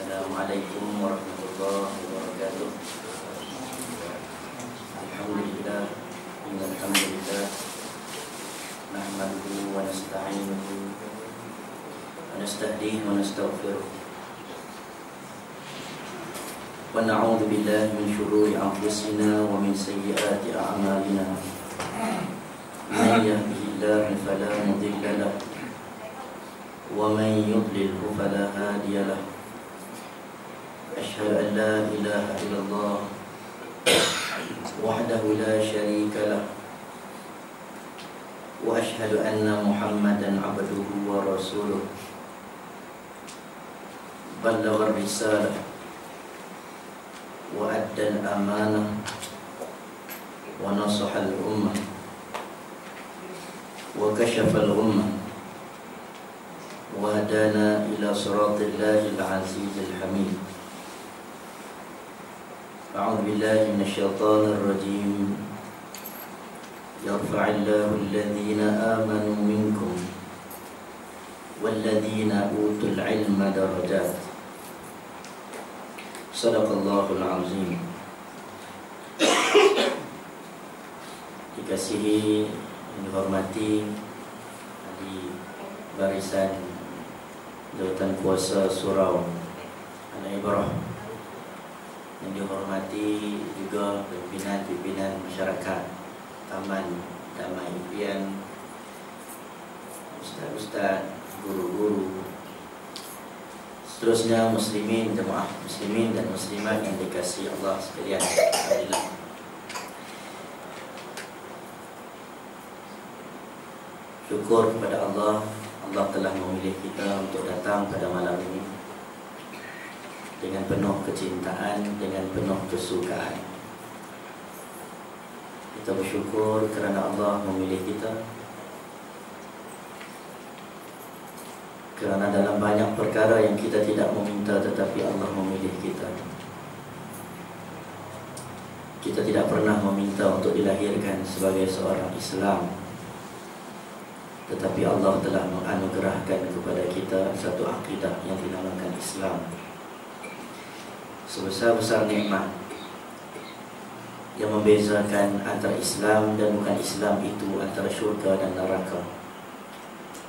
Assalamualaikum warahmatullahi wabarakatuh. Alhamdulillah, alhamdulillah. Nahmaduhu wa nasta'inuhu wa nastahdihi wa nastaghfiruh. Wa na'udzu billahi min syururi anfusina wa min sayyiati a'malina. Man yahdihillahu fala mudilla lahu wa man yudlilhu fala hadiya lahu. Asyhadu an la ilaha illallah wahdahu la syarika lah wa asyhadu anna Muhammadan abduhu wa rasuluh. Ballagha ar-risalah wa adda al-amanah wa nasaha al-ummah wa kashafa al-ummah wa hadana ila siratillahi al-azizil hamid. أعوذ بالله من الشيطان الرجيم. يرفع الله الذين آمنوا منكم والذين أوتوا العلم درجات. صدق الله العظيم. Dikasihi, dihormati di barisan Jawatan Kuasa Surau Al-Ibrah, yang dihormati juga pimpinan-pimpinan masyarakat Taman Damai Impian, ustaz-ustaz, guru-guru, seterusnya muslimin, jemaah muslimin dan muslimat yang dikasihi Allah sekalian. Alhamdulillah. Syukur kepada Allah, Allah telah memilih kita untuk datang pada malam ini dengan penuh kecintaan, dengan penuh kesukaan. Kita bersyukur kerana Allah memilih kita, kerana dalam banyak perkara yang kita tidak meminta tetapi Allah memilih kita. Kita tidak pernah meminta untuk dilahirkan sebagai seorang Islam, tetapi Allah telah menganugerahkan kepada kita satu akidah yang dinamakan Islam. Sebesar-besar nikmat yang membezakan antara Islam dan bukan Islam itu, antara syurga dan neraka,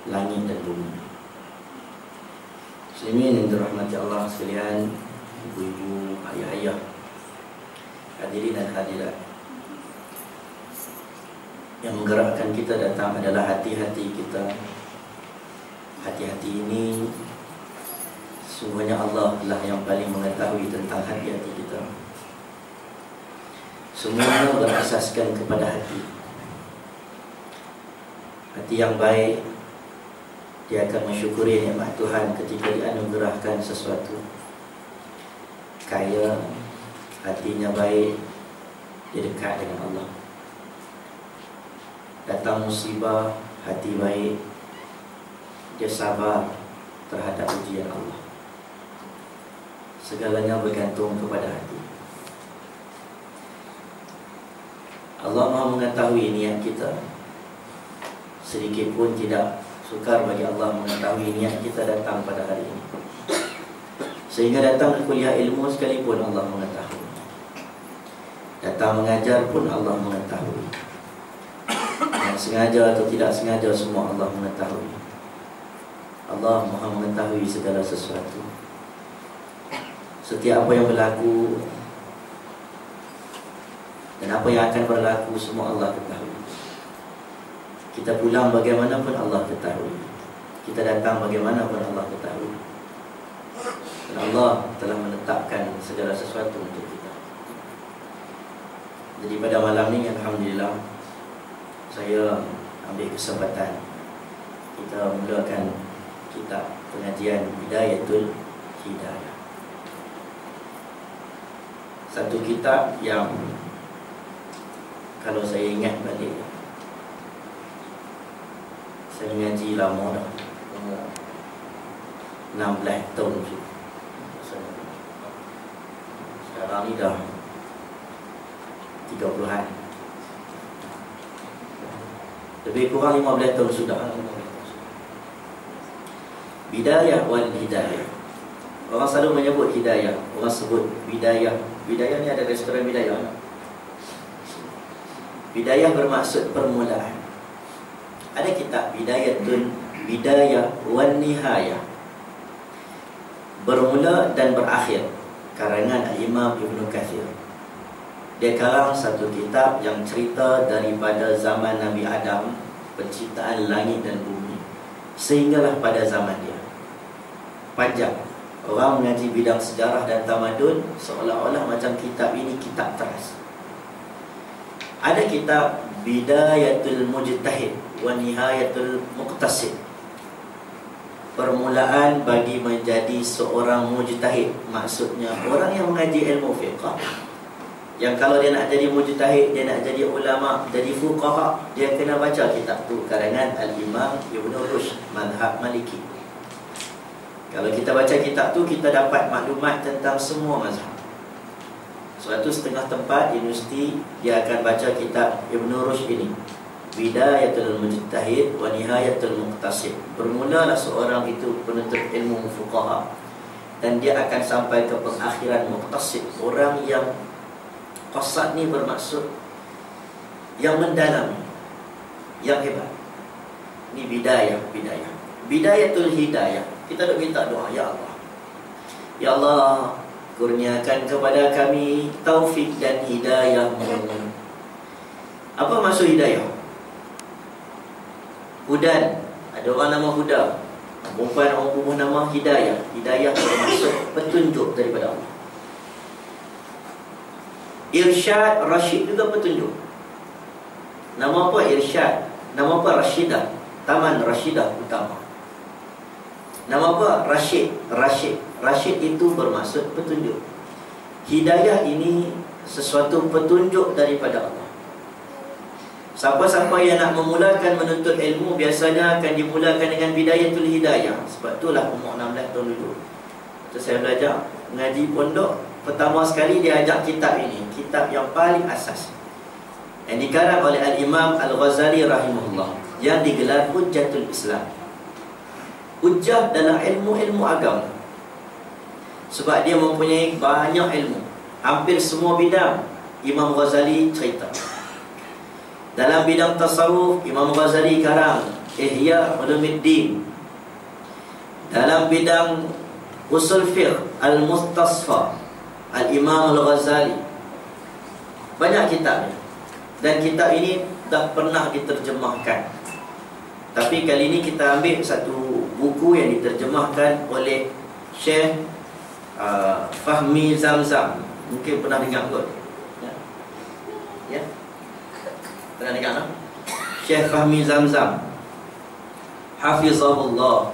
langit dan bumi. Muslimin yang dirahmati Allah sekalian, ibu-ibu, ayah-ayah, hadirin dan hadirat, yang menggerakkan kita datang adalah hati-hati kita. Hati-hati ini sungguhnya Allah lah yang paling mengetahui tentang hati-hati kita. Semuanya berasaskan kepada hati. Hati yang baik, dia akan mensyukuri nikmat Tuhan ketika dianugerahkan sesuatu. Kaya, hatinya baik, dia dekat dengan Allah. Datang musibah, hati baik, dia sabar terhadap ujian Allah. Segalanya bergantung kepada hati. Allah Maha mengetahui niat kita. Sedikit pun tidak sukar bagi Allah mengetahui niat kita datang pada hari ini. Sehingga datang ke kuliah ilmu sekalipun Allah mengetahui. Datang mengajar pun Allah mengetahui. Dan sengaja atau tidak sengaja semua Allah mengetahui. Allah Maha mengetahui segala sesuatu. Setiap apa yang berlaku dan apa yang akan berlaku semua Allah ketahui. Kita pulang bagaimanapun Allah ketahui. Kita datang bagaimanapun Allah ketahui. Dan Allah telah menetapkan segala sesuatu untuk kita. Jadi pada malam ini alhamdulillah saya ambil kesempatan kita mulakan kitab pengajian Bidayatul Hidayah. Satu kitab yang kalau saya ingat balik, saya mengaji lama dah, 16 tahun sudah. Sekarang ni dah 30-an, lebih kurang 15 tahun sudah. Bidayah wal hidayah. Orang selalu menyebut hidayah. Orang sebut bidayah. Bidayah ni ada restoran bidayah. Bidayah bermaksud permulaan. Ada kitab Bidayah wan Nihayah, bermula dan berakhir, karangan Imam Ibn Kathir. Dia karang satu kitab yang cerita daripada zaman Nabi Adam, penciptaan langit dan bumi, sehinggalah pada zaman dia. Panjang. Orang mengaji bidang sejarah dan tamadun seolah-olah macam kitab ini kitab teras. Ada kitab Bidayatul Mujtahid wa Nihayatul Muqtasid, permulaan bagi menjadi seorang mujtahid. Maksudnya orang yang mengaji ilmu fiqh, yang kalau dia nak jadi mujtahid, dia nak jadi ulama, jadi fuqaha, dia kena baca kitab tu, karangan Al-Imam Ibn Rushd, Madhab Maliki. Kalau kita baca kitab tu, kita dapat maklumat tentang semua mazhab. Suatu setengah tempat universiti, dia akan baca kitab Ibn Rushd ini, Bidayatul Mujtahid wa Nihayatul Muqtasid. Bermulalah seorang itu penuntut ilmu fuqaha, dan dia akan sampai ke pengakhiran muqtasid. Orang yang qasad ni bermaksud yang mendalam, yang hebat. Ni bidayah. Bidayatul hidayah, kita nak minta doa, ya Allah, ya Allah, kurniakan kepada kami taufik dan hidayah-Mu. Apa maksud hidayah? Hudan, ada orang nama Huda, perempuan orang bubuh nama Hidayah. Hidayah bermaksud petunjuk daripada Allah. Irsyad, Rasyid juga petunjuk. Nama apa Irsyad? Nama apa Rasyidah? Taman Rasyidah utama. Nama apa Rasyid? Rasyid itu bermaksud petunjuk. Hidayah ini sesuatu petunjuk daripada Allah. Siapa-siapa yang nak memulakan menuntut ilmu biasanya akan dimulakan dengan bidayatul hidayah. Sebab itulah umur 16 tahun dulu, waktu saya belajar mengaji pondok, pertama sekali dia ajak kitab ini, kitab yang paling asas, yang dikarang oleh Al-Imam Al-Ghazali rahimahullah, yang digelar Hujjatul Islam. Hujjah dalam ilmu-ilmu agama, sebab dia mempunyai banyak ilmu, hampir semua bidang Imam Ghazali cerita. Dalam bidang tasawuf, Imam Ghazali karang Ihya Ulumuddin. Dalam bidang usul fiqh, Al-Mustasfa, Al-Imam Al-Ghazali. Banyak kitabnya. Dan kitab ini dah pernah diterjemahkan. Tapi kali ini kita ambil satu buku yang diterjemahkan oleh Syekh Fahmi Zamzam. Mungkin pernah dengar kot. Ya? Pernah dengar tak? Syekh Fahmi Zamzam, Hafizahullah.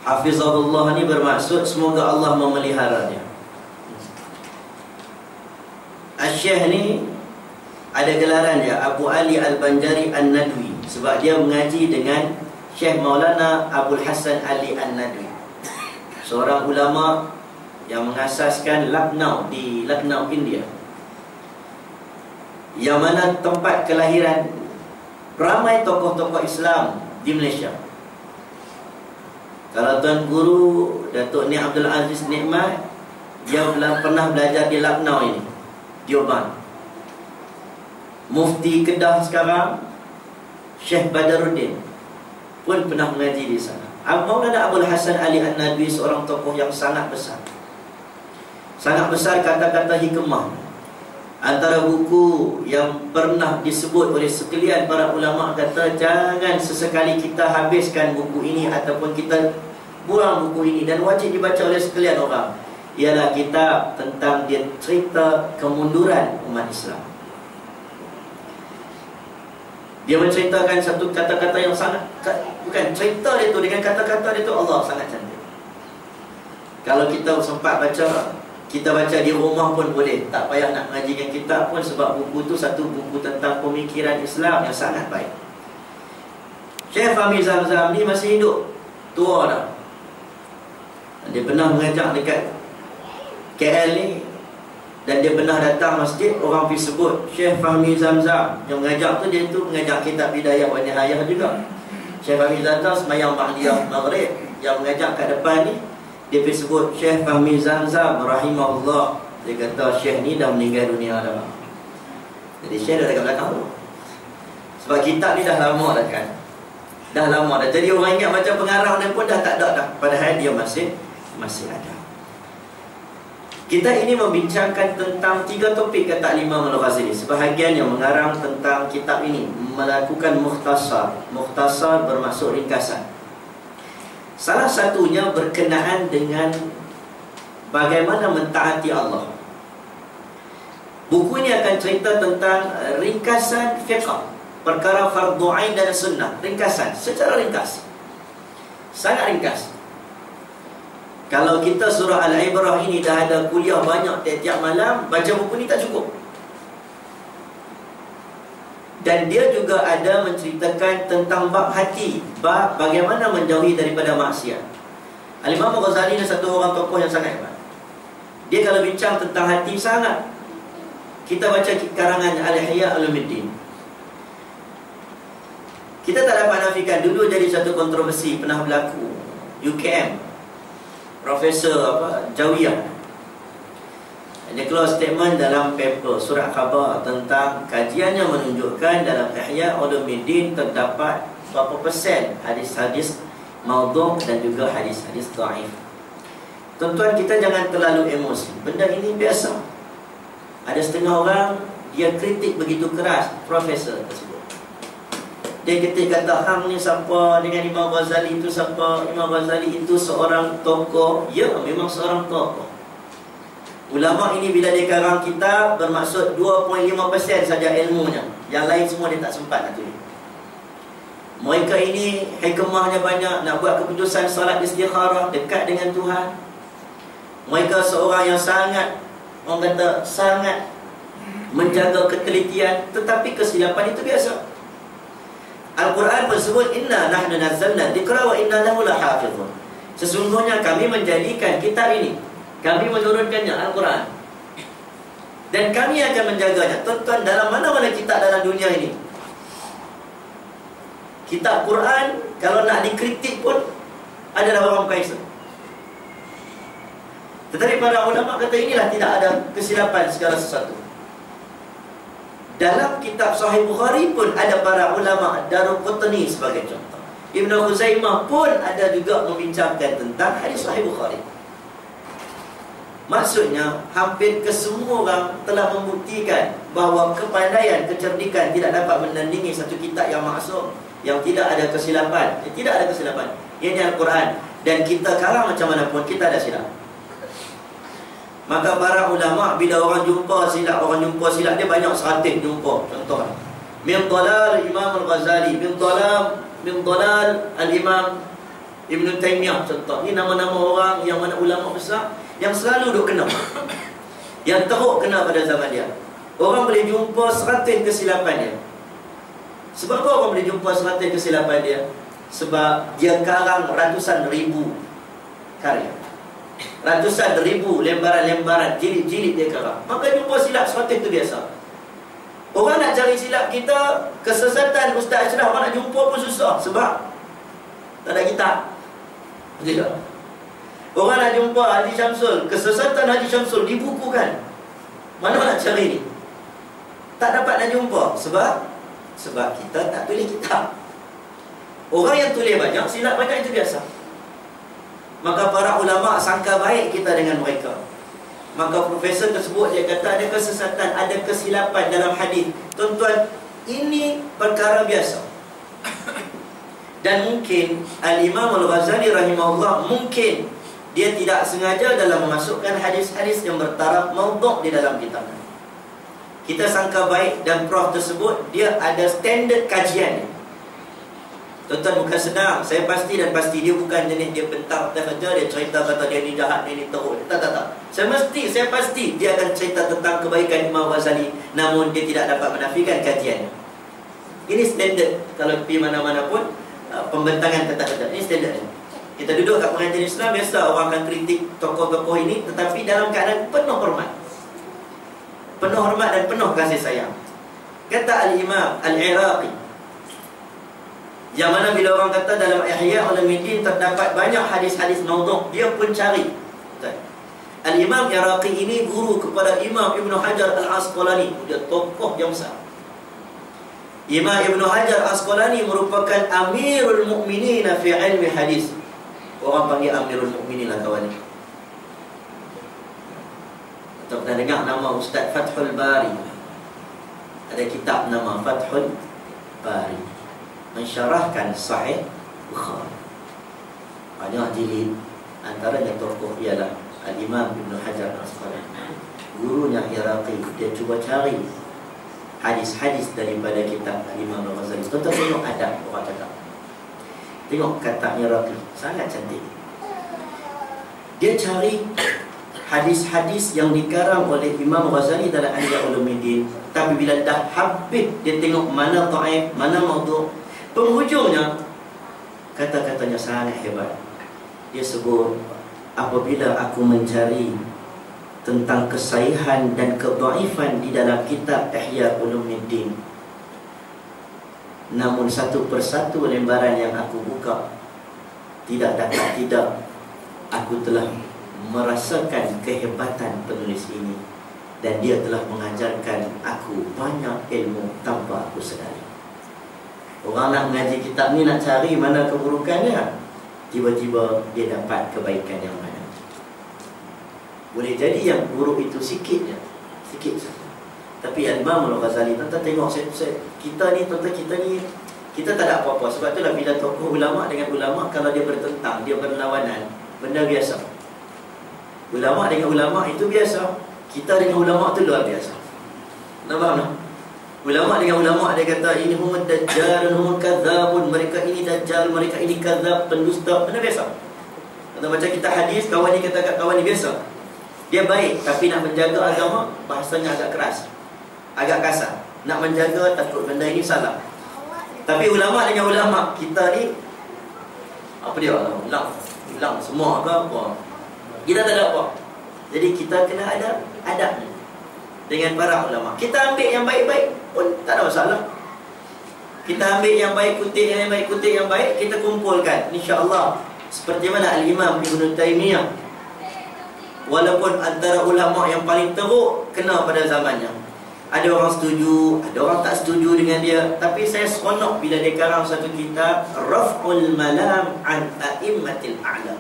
Hafizahullah ni bermaksud semoga Allah memelihara dia. Syekh ni ada gelaran dia Abu Ali Al-Banjari An-Nadwi, sebab dia mengaji dengan Syekh Maulana Abul Hasan Ali An-Nadwi, seorang ulama yang mengasaskan Lucknow di Lucknow, India, yang mana tempat kelahiran ramai tokoh-tokoh Islam di Malaysia. Kalau Tuan Guru Datuk Ni Abdul Aziz Nikmat, dia pernah belajar di Lucknow ini, Deoband. Mufti Kedah sekarang, Syekh Badaruddin, pun pernah mengaji di sana. Maulana Abul Hasan Ali An-Nadwi seorang tokoh yang sangat besar. Sangat besar kata-kata hikmah. Antara buku yang pernah disebut oleh sekalian para ulama, kata jangan sesekali kita habiskan buku ini ataupun kita buang buku ini, dan wajib dibaca oleh sekalian orang, ialah kitab tentang dia cerita kemunduran umat Islam. Dia menceritakan satu kata-kata yang sangat, bukan cerita dia tu, dengan kata-kata dia tu Allah sangat cantik. Kalau kita sempat baca, kita baca di rumah pun boleh, tak payah nak mengajikan kitab pun, sebab buku tu satu buku tentang pemikiran Islam yang sangat baik. Syekh Fahmi Zamzam ni masih hidup, tua dah. Dia pernah mengajar dekat KL ni, dan dia pernah datang masjid, orang pergi sebut Syekh Fahmi Zamzam. Yang mengajar tu, dia tu mengajar kitab Bidayah wa Nihayah juga. Syekh Fahmi Zamzam semayang Ba'diyah Maghrib, yang mengajar kat depan ni Dia pergi sebut Syekh Fahmi Zamzam rahimahullah. Dia kata Syekh ni dah meninggal dunia dah. Jadi Syekh dah dekat belakang tu. Sebab kitab ni dah lama dah kan. Dah lama dah. Jadi orang ingat macam pengarang dia pun dah tak ada dah. Padahal dia masih ada. Kita ini membincangkan tentang 3 topik, kata Imam Al-Ghazali. Sebahagian yang mengarang tentang kitab ini melakukan mukhtasar. Mukhtasar bermaksud ringkasan. Salah satunya berkenaan dengan bagaimana mentaati Allah. Buku ini akan cerita tentang ringkasan fiqh, perkara fardu ain dan sunnah. Ringkasan, secara ringkas, sangat ringkas. Kalau kita surah Al-Ibrah ini dah ada kuliah banyak tiap-tiap malam, baca buku ni tak cukup. Dan dia juga ada menceritakan tentang bab hati, bab bagaimana menjauhi daripada maksiat. Al-Imam Al-Ghazali ni satu orang tokoh yang sangat hebat. Dia kalau bincang tentang hati sangat. Kita baca karangan Al-Ihya Ulumuddin. Kita tak dapat nafikan, dulu jadi satu kontroversi pernah berlaku. UKM, Profesor Jawiyah, dia keluar statement dalam paper surat khabar tentang kajiannya menunjukkan dalam Ihya Ulumuddin terdapat berapa persen hadis-hadis maudhu' dan juga hadis-hadis dhaif. Tuan-tuan, kita jangan terlalu emosi. Benda ini biasa. Ada setengah orang dia kritik begitu keras profesor tersebut. Dia kata hang ni siapa dengan Imam Ghazali itu siapa? Imam Ghazali itu seorang tokoh. Ya, memang seorang tokoh. Ulama ini bila dia karang kitab bermaksud 2.5% saja ilmunya. Yang lain semua dia tak sempat nak tulis. Mereka ini hikmahnya banyak, nak buat keputusan salat istikharah, dekat dengan Tuhan. Mereka seorang yang sangat, orang kata sangat menjaga ketelitian, tetapi kesilapan itu biasa. Al-Quran pun sebut inna nahnu nazzalna dzikra wa inna lahu lahafizun. Sesungguhnya kami menjadikan kitab ini, kami menurunkannya Al-Quran, dan kami akan menjaganya. Tuan-tuan, dalam mana-mana kitab dalam dunia ini, kitab Quran kalau nak dikritik pun adalah orang kaisar. Tetapi para ulama kata inilah tidak ada kesilapan segala sesuatu. Dalam kitab Sahih Bukhari pun ada para ulama, Daruqutni sebagai contoh. Ibn Khuzaimah pun ada juga membincangkan tentang hadis Sahih Bukhari. Maksudnya, hampir kesemua orang telah membuktikan bahawa kepandaian, kecerdikan tidak dapat menandingi satu kitab yang maksum, yang tidak ada kesilapan. Tidak ada kesilapan. Ini Al-Quran. Dan kita karang macam mana pun, kita ada silap. Maka para ulama' bila orang jumpa silap, dia banyak 100 jumpa. Contoh, min dalal Imam Al-Ghazali, min dalal Al-Imam Ibn Taymiyah. Contoh, ini nama-nama orang yang mana ulama' besar yang selalu duk kena, yang teruk kena pada zaman dia. Orang boleh jumpa 100 kesilapan dia. Sebab apa orang boleh jumpa 100 kesilapan dia? Sebab dia karang ratusan ribu karya, ratusan ribu lembaran-lembaran, jilid-jilid dia karang. Maka jumpa silap 100 itu biasa. Orang nak cari silap kita, kesesatan Ustaz Ashraf, orang nak jumpa pun susah. Sebab tak ada kitab. Tidak. Orang nak jumpa Haji Syamsul, kesesatan Haji Syamsul dibukukan. Mana nak cari ni? Tak dapat nak jumpa. Sebab kita tak tulis kitab. Orang yang tulis banyak, silap banyak, itu biasa. Maka para ulama' sangka baik kita dengan mereka. Maka profesor tersebut dia kata ada kesesatan, ada kesilapan dalam hadis. Tuan-tuan, ini perkara biasa. Dan mungkin Al-Imam Al-Ghazali rahimahullah, mungkin dia tidak sengaja dalam memasukkan hadis-hadis yang bertaraf maudhu' di dalam kitabnya. Kita sangka baik, dan prof tersebut dia ada standard kajian. Tuan-tuan, bukan senang. Saya pasti dan pasti dia bukan jenis dia bentar atas kerja, dia cerita kata dia ni jahat, dia ni teruk. Tak. Saya pasti dia akan cerita tentang kebaikan Imam Ghazali, namun dia tidak dapat menafikan kajiannya. Ini standard. Kalau pergi mana-mana pun pembentangan kata-kata, ini standard. Kita duduk kat pengajian Islam, biasa orang akan kritik tokoh-tokoh ini, tetapi dalam keadaan penuh hormat. Penuh hormat dan penuh kasih sayang. Kata Al-Imam Al-Iraqi, Yang mana bila orang kata dalam Ihya Ulumuddin terdapat banyak hadis-hadis maudhu', dia pun cari. Al-Imam Iraqi ini guru kepada Imam Ibn Hajar Al-Asqalani. Dia tokoh yang besar. Imam Ibn Hajar Al-Asqalani merupakan Amirul Mukminin fi ilmi hadis. Orang panggil Amirul Mukminin lah kawan ni. Atau pernah dengar nama Ustaz Fathul Bari? Ada kitab nama Fathul Bari, mensyarahkan Sahih Bukhari. Banyak jilid. Antaranya tokoh ialah Al-Imam Ibn Hajar Al-Asqalani. Gurunya Iraqi. Dia cuba cari hadis-hadis daripada kitab Imam Al-Ghazali. Tuan-tuan tengok adab orang cakap. Tengok kata Iraqi, sangat cantik. Dia cari hadis-hadis yang dikarang oleh Imam Ghazali dalam Ihya Ulumuddin. Tapi bila dah habis, dia tengok mana dhaif, mana maudhu'. Penghujungnya, kata-katanya sangat hebat. Dia sebut, apabila aku mencari tentang kesahihan dan kedhaifan di dalam kitab Ihya Ulumuddin, namun satu persatu lembaran yang aku buka, tidak aku telah merasakan kehebatan penulis ini, dan dia telah mengajarkan aku banyak ilmu tanpa aku sedari. Orang nak mengaji kitab ni nak cari mana keburukannya, tiba-tiba dia dapat kebaikan yang mana. Boleh jadi yang buruk itu sikit saja. Tapi Imam Al-Ghazali, tuan-tuan tengok, kita ni kita tak ada apa-apa. Sebab itulah bila tokoh ulama dengan ulama, kalau dia bertentang, dia berlawanan, benda biasa. Ulama dengan ulama itu biasa. Kita dengan ulama itu luar biasa. Nampak tak? Ulama dengan ulama, dia kata ini humud dajjalun humud kadzabun, mereka ini dajjal, mereka ini kadzab, pendusta. Benda biasa. Atau macam kita hadis, kawan ni kata kat kawan ni biasa. Dia baik, tapi nak menjaga agama, bahasanya agak keras, agak kasar. Nak menjaga, takut benda ini salah. Tapi ulama dengan ulama, kita ni apa dia? Ulang semua ke apa? Kita tak ada apa. Jadi kita kena ada adab dengan para ulama. Kita ambil yang baik-baik pun tak ada masalah. Kita ambil yang baik, kutip yang baik, kutip yang baik, kita kumpulkan, insya-Allah. Seperti mana Al-Imam Ibn Taymiyah, walaupun antara ulama yang paling teruk kena pada zamannya. Ada orang setuju, ada orang tak setuju dengan dia. Tapi saya seronok bila dia karang satu kitab Raf'ul Malam an A'immatil A'lam.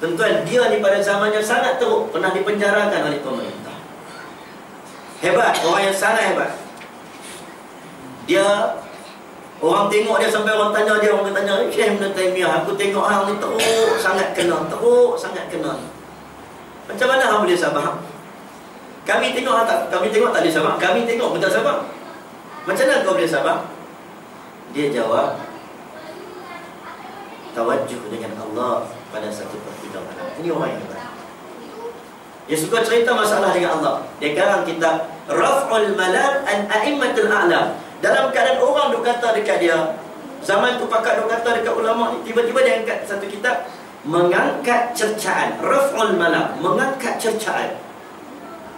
Tuan-tuan, dia ni pada zamannya sangat teruk, pernah dipenjarakan oleh pemerintah. Hebat, orang yang sangat hebat. Dia, orang tengok dia sampai orang tanya dia, orang tanya, Syekh Ibn Taymiyah, aku tengok hang ni teruk sangat kena, teruk sangat kena. Macam mana hang boleh sabar? Kami tengok tak boleh sabar. Kami tengok pun tak sabar. Macam mana kau boleh sabar? Dia jawab, tawajjuh dengan Allah pada satu pertidangan. Ini orang yang hebat. Dia suka cerita masalah dengan Allah. Dia karang kitab Raf'ul Malam an A'immatil A'lam. Dalam keadaan orang duk kata dekat dia, zaman tu pakar duk kata dekat ulama ni, tiba-tiba dia angkat satu kitab mengangkat cercaan. Raf'ul Malam, mengangkat cercaan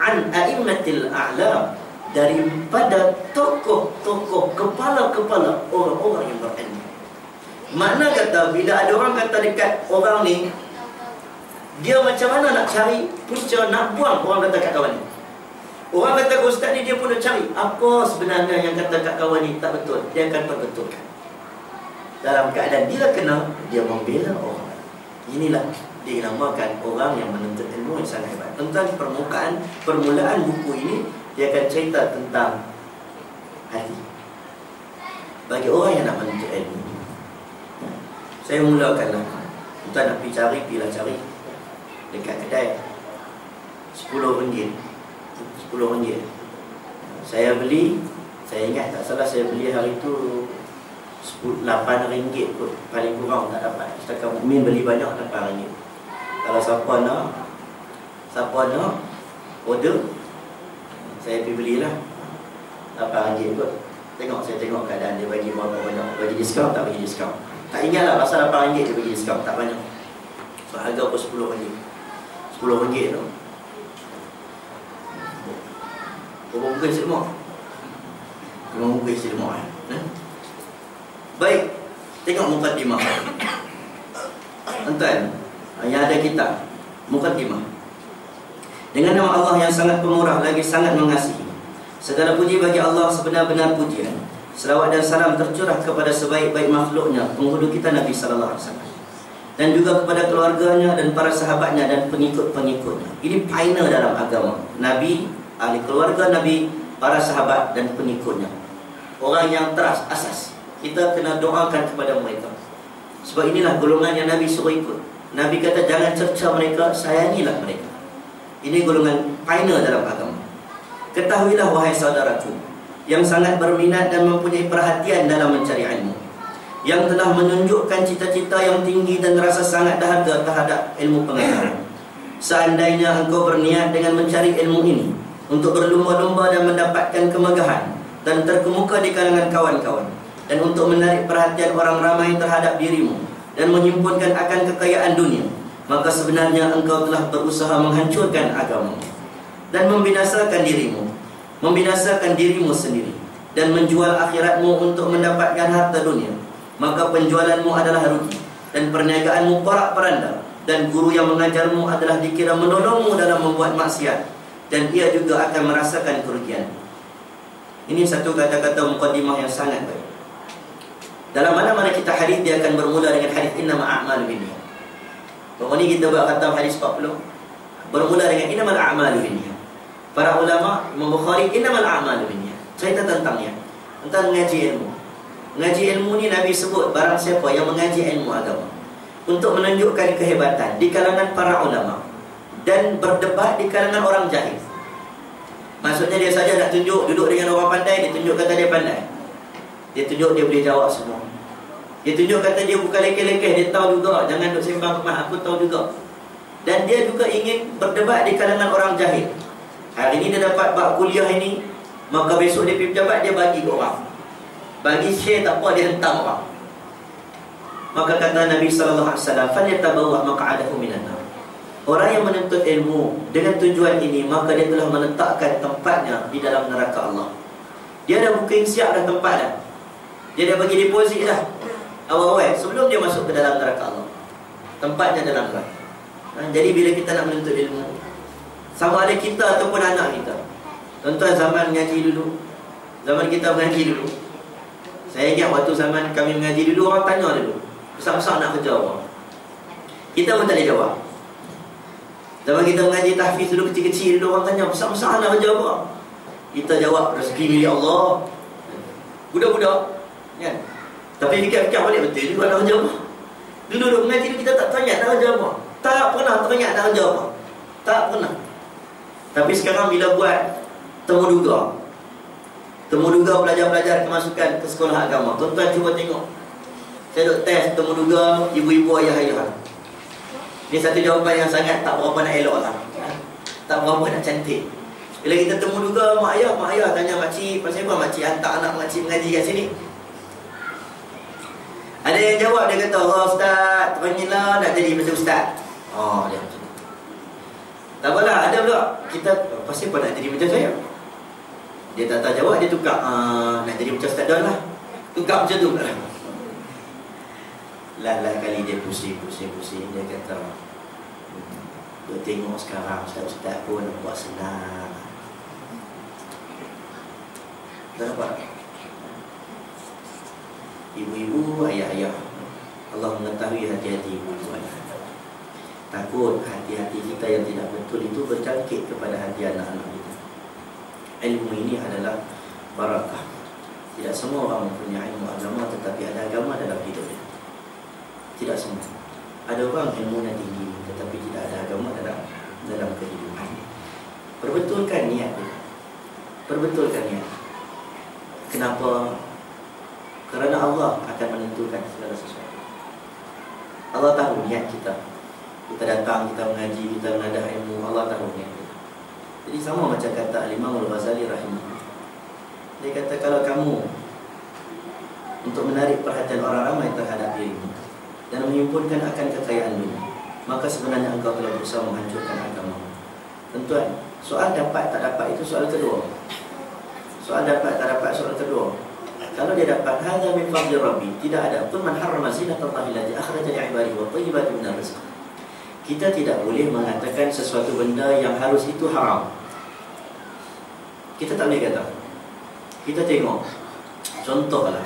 an A'immatil A'lam, daripada tokoh-tokoh, kepala-kepala orang-orang yang berilmu. Makna kata, bila ada orang kata dekat orang ni, dia macam mana nak cari punca nak buang orang kata kat kawan ni. Orang kata ke ustaz ni, dia pun nak cari apa sebenarnya yang kata kat kawan ni tak betul. Dia akan perbetulkan. Dalam keadaan dia kena, dia membela orang. Inilah dinamakan orang yang menuntut ilmu yang sangat hebat. Tentang permulaan buku ini, dia akan cerita tentang hati. Bagi orang yang nak menuntut ilmu, saya mulakanlah. Kita nak pergi cari, pergilah cari dekat kedai RM10. RM10. Saya beli, saya ingat tak salah, saya beli hari tu RM8 kot, paling kurang tak dapat. Setakat Mukmin beli banyak RM8. Kalau siapa nak order, saya pergi belilah RM8 kot. Saya tengok keadaan dia bagi berapa banyak, bagi diskaun tak bagi diskaun. Tak ingatlah pasal RM8 dia bagi diskaun, tak banyak. So harga pun RM10. RM10 tu. Berapa muka isi lemak? 5 muka isi lemak. Baik, tengok mukadimah. Tuan, yang ada kita mukadimah. Dengan nama Allah yang sangat pemurah lagi sangat mengasihi. Segala puji bagi Allah sebenar-benar pujian. Selawat dan salam tercurah kepada sebaik-baik makhluknya, penghulu kita Nabi sallallahu alaihi wasallam, dan juga kepada keluarganya dan para sahabatnya dan pengikut-pengikutnya. Ini pioneer dalam agama. Nabi, ahli keluarga Nabi, para sahabat dan pengikutnya. Orang yang asas. Kita kena doakan kepada mereka. Sebab inilah golongan yang Nabi suruh ikut. Nabi kata jangan cerca mereka, sayangilah mereka. Ini golongan pioneer dalam agama. Ketahuilah wahai saudaraku yang sangat berminat dan mempunyai perhatian dalam mencari ilmu, yang telah menunjukkan cita-cita yang tinggi dan rasa sangat dahaga terhadap ilmu pengetahuan. Seandainya engkau berniat dengan mencari ilmu ini untuk berlumba-lumba dan mendapatkan kemegahan dan terkemuka di kalangan kawan-kawan, dan untuk menarik perhatian orang ramai terhadap dirimu dan menyimpunkan akan kekayaan dunia, maka sebenarnya engkau telah berusaha menghancurkan agamamu dan membinasakan dirimu sendiri, dan menjual akhiratmu untuk mendapatkan harta dunia. Maka penjualanmu adalah rugi, dan perniagaanmu porak-poranda, dan guru yang mengajarmu adalah dikira menolongmu dalam membuat maksiat, dan ia juga akan merasakan kerugian. Ini satu kata-kata mukadimah yang sangat baik. Dalam mana-mana kita hadis, dia akan bermula dengan hadis innamal a'malu binniyat. Baru ni kita buat khatam hadis 40, bermula dengan innamal a'malu binniyat. Para ulama Imam Bukhari innamal a'malu binniyat, cerita tentangnya, tentang mengaji ilmu. Mengaji ilmu ni Nabi sebut barang siapa yang mengaji ilmu agama untuk menunjukkan kehebatan di kalangan para ulama dan berdebat di kalangan orang jahil. Maksudnya dia saja nak tunjuk duduk dengan orang pandai, dia tunjuk kata dia pandai. Dia tunjuk dia boleh jawab semua. Dia tunjuk kata dia bukan lekeh-lekeh, dia tahu juga. Jangan duk sembang kemat, aku tahu juga. Dan dia juga ingin berdebat di kalangan orang jahil. Hari ini dia dapat bab kuliah ini, maka besok dia pergi pejabat, dia bagi ke orang. Bagi share tak apa, dia hentam orang. Maka kata Nabi sallallahu alaihi wasallam, "Falyatabawwa maq'adahu minan nar." Orang yang menuntut ilmu dengan tujuan ini, maka dia telah meletakkan tempatnya di dalam neraka Allah. Dia dah booking siap dah tempat dah. Dia dah bagi deposit dah awal-awal sebelum dia masuk ke dalam neraka Allah. Tempatnya dalam neraka. Jadi bila kita nak menuntut ilmu, sama ada kita ataupun anak kita. Tuan-tuan, zaman mengaji dulu, zaman kita mengaji dulu, saya ingat waktu zaman kami mengaji dulu, orang tanya dulu, besar-besar nak kerja apa? Kita pun tak boleh jawab. Zaman kita mengaji tahfiz dulu, kecil-kecil dulu, orang tanya besar-besar nak kerja apa? Kita jawab rezeki milik Allah. Budak-budak kan? Tapi fikir-fikir balik, betul juga nak kerja apa? Dulu mengaji dulu kita tak teringat nak kerja apa. Tak pernah teringat nak kerja apa. Tak pernah. Tapi sekarang bila buat temu duga pelajar-pelajar kemasukan ke sekolah agama, tuan-tuan cuba tengok. Saya duk test temu duga ibu-ibu, ayah-ayah. Ini satu jawapan yang sangat tak berapa nak elok lah, tak berapa nak cantik. Bila kita temu duga mak ayah tanya makcik, pasal apa makcik hantar anak makcik mengaji kat sini? Ada yang jawab, dia kata, "Allah ustaz, terangilah nak jadi macam ustaz." Oh, dia macam tu. Tak apalah, ada pula kita, pasal apa nak jadi macam saya? Dia tak jawab, dia tukar, nak jadi macam ustaz Don lah. Tukar macam tu pula. Lah kali dia pusing. Dia kata, "Dia tengok sekarang ustaz-ustaz pun buat senang." Tak nampak? Ibu-ibu, ayah-ayah, Allah mengetahui hati-hati ibu-ibu, ayah. Takut hati-hati kita yang tidak betul itu bercangkit kepada hati anak-anak kita. Ilmu ini adalah barakah. Tidak semua orang mempunyai ilmu agama, tetapi ada agama dalam hidupnya. Tidak semua. Ada orang ilmunya tinggi, tetapi tidak ada agama dalam kehidupan. Perbetulkan niat. Kenapa? Kerana Allah akan menentukan segala sesuatu. Allah tahu niat kita. Kita datang, kita mengaji, kita menadah ilmu, Allah tahu niat kita. Jadi sama macam kata Imam Al-Ghazali rahimahullah. Dia kata, kalau kamu untuk menarik perhatian orang ramai terhadap dirimu dan menyimpulkan akan kekayaan dunia, maka sebenarnya engkau telah berusaha menghancurkan agama. Tuan-tuan, soal dapat tak dapat itu soal kedua. Soal dapat tak dapat soal kedua. kalau dia dapat hadza min fadli rabbi, tidak ada pun man harrama zinatallahi allati akhraja li'ibadihi wa thayyibati minar rizq. Kita tidak boleh mengatakan sesuatu benda yang harus itu haram. Kita tak boleh kata. Kita tengok contohlah.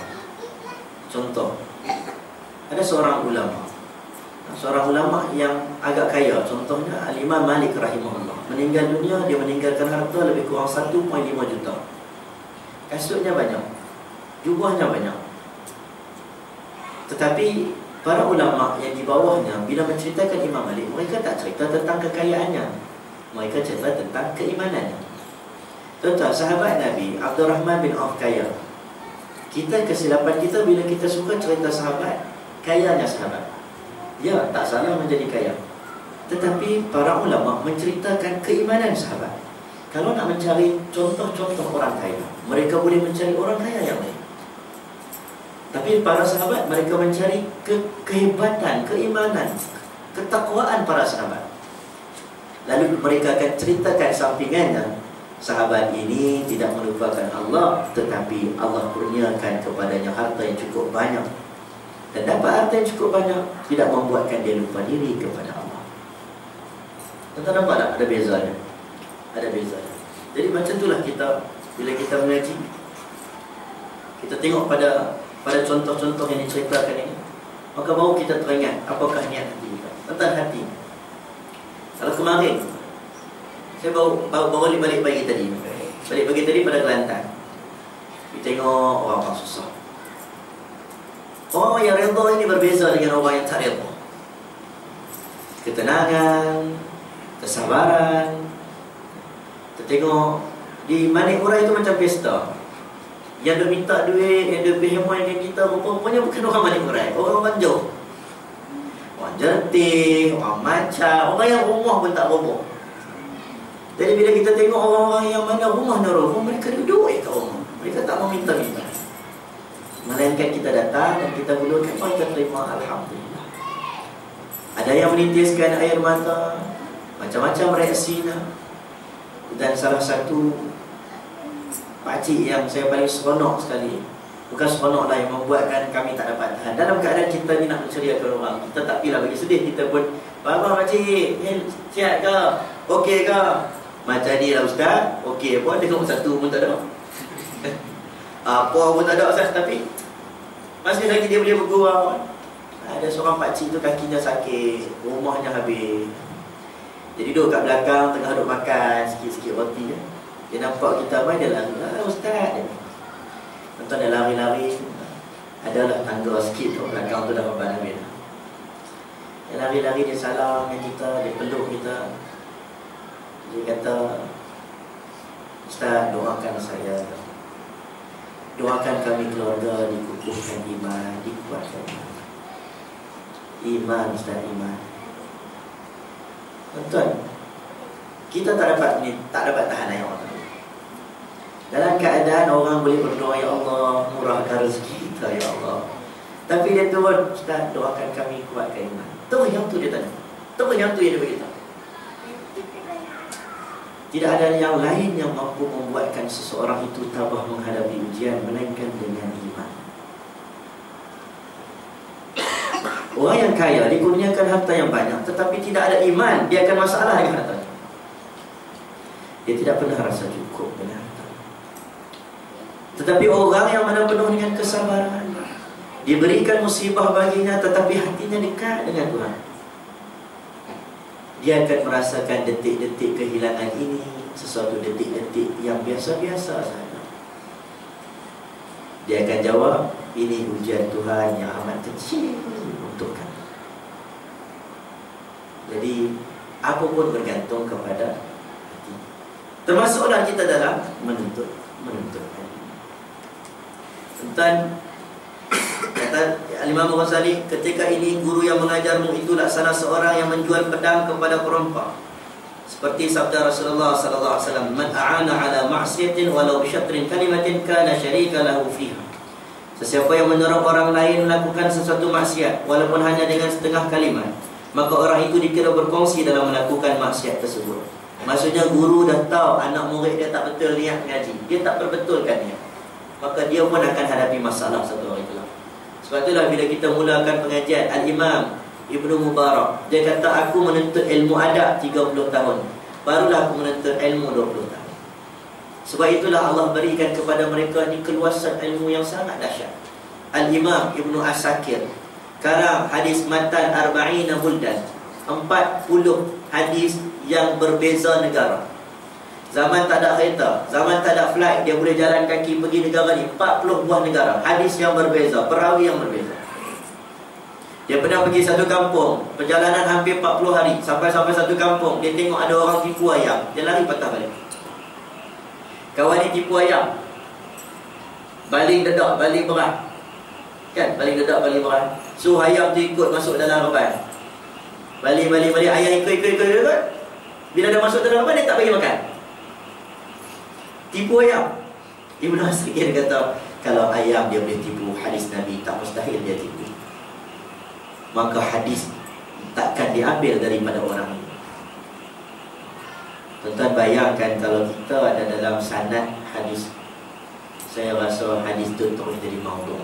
Contoh, ada seorang ulama yang agak kaya. Contohnya Al-Imam Malik rahimahullah. Meninggal dunia, dia meninggalkan harta lebih kurang 1.5 juta. Kasutnya banyak, jubahnya banyak. Tetapi para ulama yang di bawahnya bila menceritakan Imam Malik, mereka tak cerita tentang kekayaannya, mereka cerita tentang keimanannya. Contoh, sahabat Nabi Abdurrahman bin Auf kaya. Kita kesilapan kita bila kita suka cerita sahabat, kayanya sahabat. Ya, tak salah menjadi kaya. Tetapi para ulama menceritakan keimanan sahabat. Kalau nak mencari contoh-contoh orang kaya, mereka boleh mencari orang kaya yang lain. Tapi para sahabat, mereka mencari kehebatan, keimanan, ketakwaan para sahabat. Lalu mereka akan ceritakan sampingannya. Sahabat ini tidak melupakan Allah, tetapi Allah kurniakan kepadanya harta yang cukup banyak. Dan dapat harta yang cukup banyak tidak membuatkan dia lupa diri kepada Allah. Tuan-tuan nampak tak? Ada bezanya. Ada bezanya. Jadi macam itulah kita, bila kita mengaji, kita tengok pada contoh-contoh yang diceritakan ini, maka baru kita teringat apakah niat hati kita. Tentang hati. Kalau kemarin saya baru balik pagi tadi. Balik pagi tadi pada Kelantan. Kita tengok orang-orang susah. Orang yang redha ini berbeza dengan orang yang tak redha. Ketenangan, kesabaran. Kita tengok di Manik Murai itu macam pesta. Yang dia minta duit, yang dia berhemah dengan kita, rupanya bukan orang Manik Murai, orang jauh. Orang Jertih, orang Macam, orang yang rumah pun tak berapa. Jadi bila kita tengok orang-orang yang mana rumahnya roh, mereka ada duit kat rumah. Mereka tak mau minta-minta. Melainkan kita datang dan kita hulurkan, kita terima, alhamdulillah. Ada yang menitiskan air mata, macam-macam reaksinya. Dan salah satu pakcik yang saya paling seronok sekali, bukan seronok lah, yang membuatkan kami tak dapat tahan. Dalam keadaan kita ni nak menceriakan orang, kita tak pilih bagi sedih, kita pun, "Bapa pakcik, sihat ke? Okey ke?" Macam ni lah ustaz, okey pun, tengok satu pun tak ada. Apa pun tak ada ustaz, tapi masih lagi dia boleh bergurau. Ada seorang pakcik tu kakinya sakit, rumahnya habis. Jadi duduk kat belakang, tengah duduk makan sikit-sikit roti. Dia nampak kita main, dia lari, ustaz. Tuan-tuan dia lari-lari. Adalah tangga sikit tu, belakang tu dah beban habis. Dia lari-lari, dia salam dengan kita, dia peluk kita. Dia kata, "Ustaz, doakan saya. Doakan kami keluarga dikukuhkan iman, dikuatkan iman." Iman, Ustaz, iman. Tuan-tuan, kita tak dapat tahan ayat orang. Dalam keadaan orang boleh berdoa, "Ya Allah, murahkan rezeki kita, Ya Allah." Tapi dia turun, "Ustaz, doakan kami kuatkan iman." Terus yang tu dia tanya. Terus yang tu yang dia beritahu. Tidak ada yang lain yang mampu membuatkan seseorang itu tabah menghadapi ujian melainkan dengan iman. Orang yang kaya dikurniakan harta yang banyak, tetapi tidak ada iman, dia akan masalah dengan hartanya. Dia tidak pernah rasa cukup dengan harta. Tetapi orang yang mana penuh dengan kesabaran, diberikan musibah baginya, tetapi hatinya dekat dengan Tuhan, dia akan merasakan detik-detik kehilangan ini sesuatu detik-detik yang biasa-biasa saja. Dia akan jawab, "Ini ujian Tuhan yang amat kecil untuk kami." Jadi apa pun bergantung kepada hati. Termasuklah kita dalam menuntut hati. Tentang kata Imam Ghazali, "Ketika ini guru yang mengajarmu itu laksana seorang yang menjual pedang kepada perompak." Seperti sabda Rasulullah sallallahu alaihi wasallam, "Man a'ana 'ala ma'siyatin walau bi syatrin kalimatin kana syarika lahu fiha." Sesiapa yang menolong orang lain melakukan sesuatu maksiat walaupun hanya dengan setengah kalimat, maka orang itu dikira berkongsi dalam melakukan maksiat tersebut. Maksudnya guru dah tahu anak murid dia tak betul niat mengaji, dia tak perbetulkan niat. maka dia pun akan hadapi masalah satu hari kelak. Sebab itulah bila kita mulakan pengajian, Al-Imam Ibnu Mubarak, dia kata, aku menuntut ilmu adab 30 tahun, barulah aku menuntut ilmu 20 tahun. Sebab itulah Allah berikan kepada mereka ni keluasan ilmu yang sangat dahsyat. Al-Imam Ibnu Asakir karang hadis matan Arba'ina Buldan, 40 hadis yang berbeza negara. Zaman tak ada kereta, zaman tak ada flight, dia boleh jalan kaki pergi negara ni, 40 buah negara, hadis yang berbeza, perawi yang berbeza. Dia pernah pergi satu kampung, perjalanan hampir 40 hari, sampai satu kampung, dia tengok ada orang tipu ayam, dia lari patah balik. Kawan ni tipu ayam, baling dedak, baling berat, kan, baling dedak, baling berat. So ayam tu ikut masuk dalam reban, baling, ayam ikut. Bila dah masuk dalam reban, dia tak bagi makan. Tipu ayam. Ibnu Asakir kata, kalau ayam dia boleh tipu hadis Nabi, tak mustahil dia tipu. Maka hadis takkan diambil daripada orang ini. Tuan-tuan bayangkan kalau kita ada dalam sanad hadis, saya rasa hadis tu terus jadi maudhu'.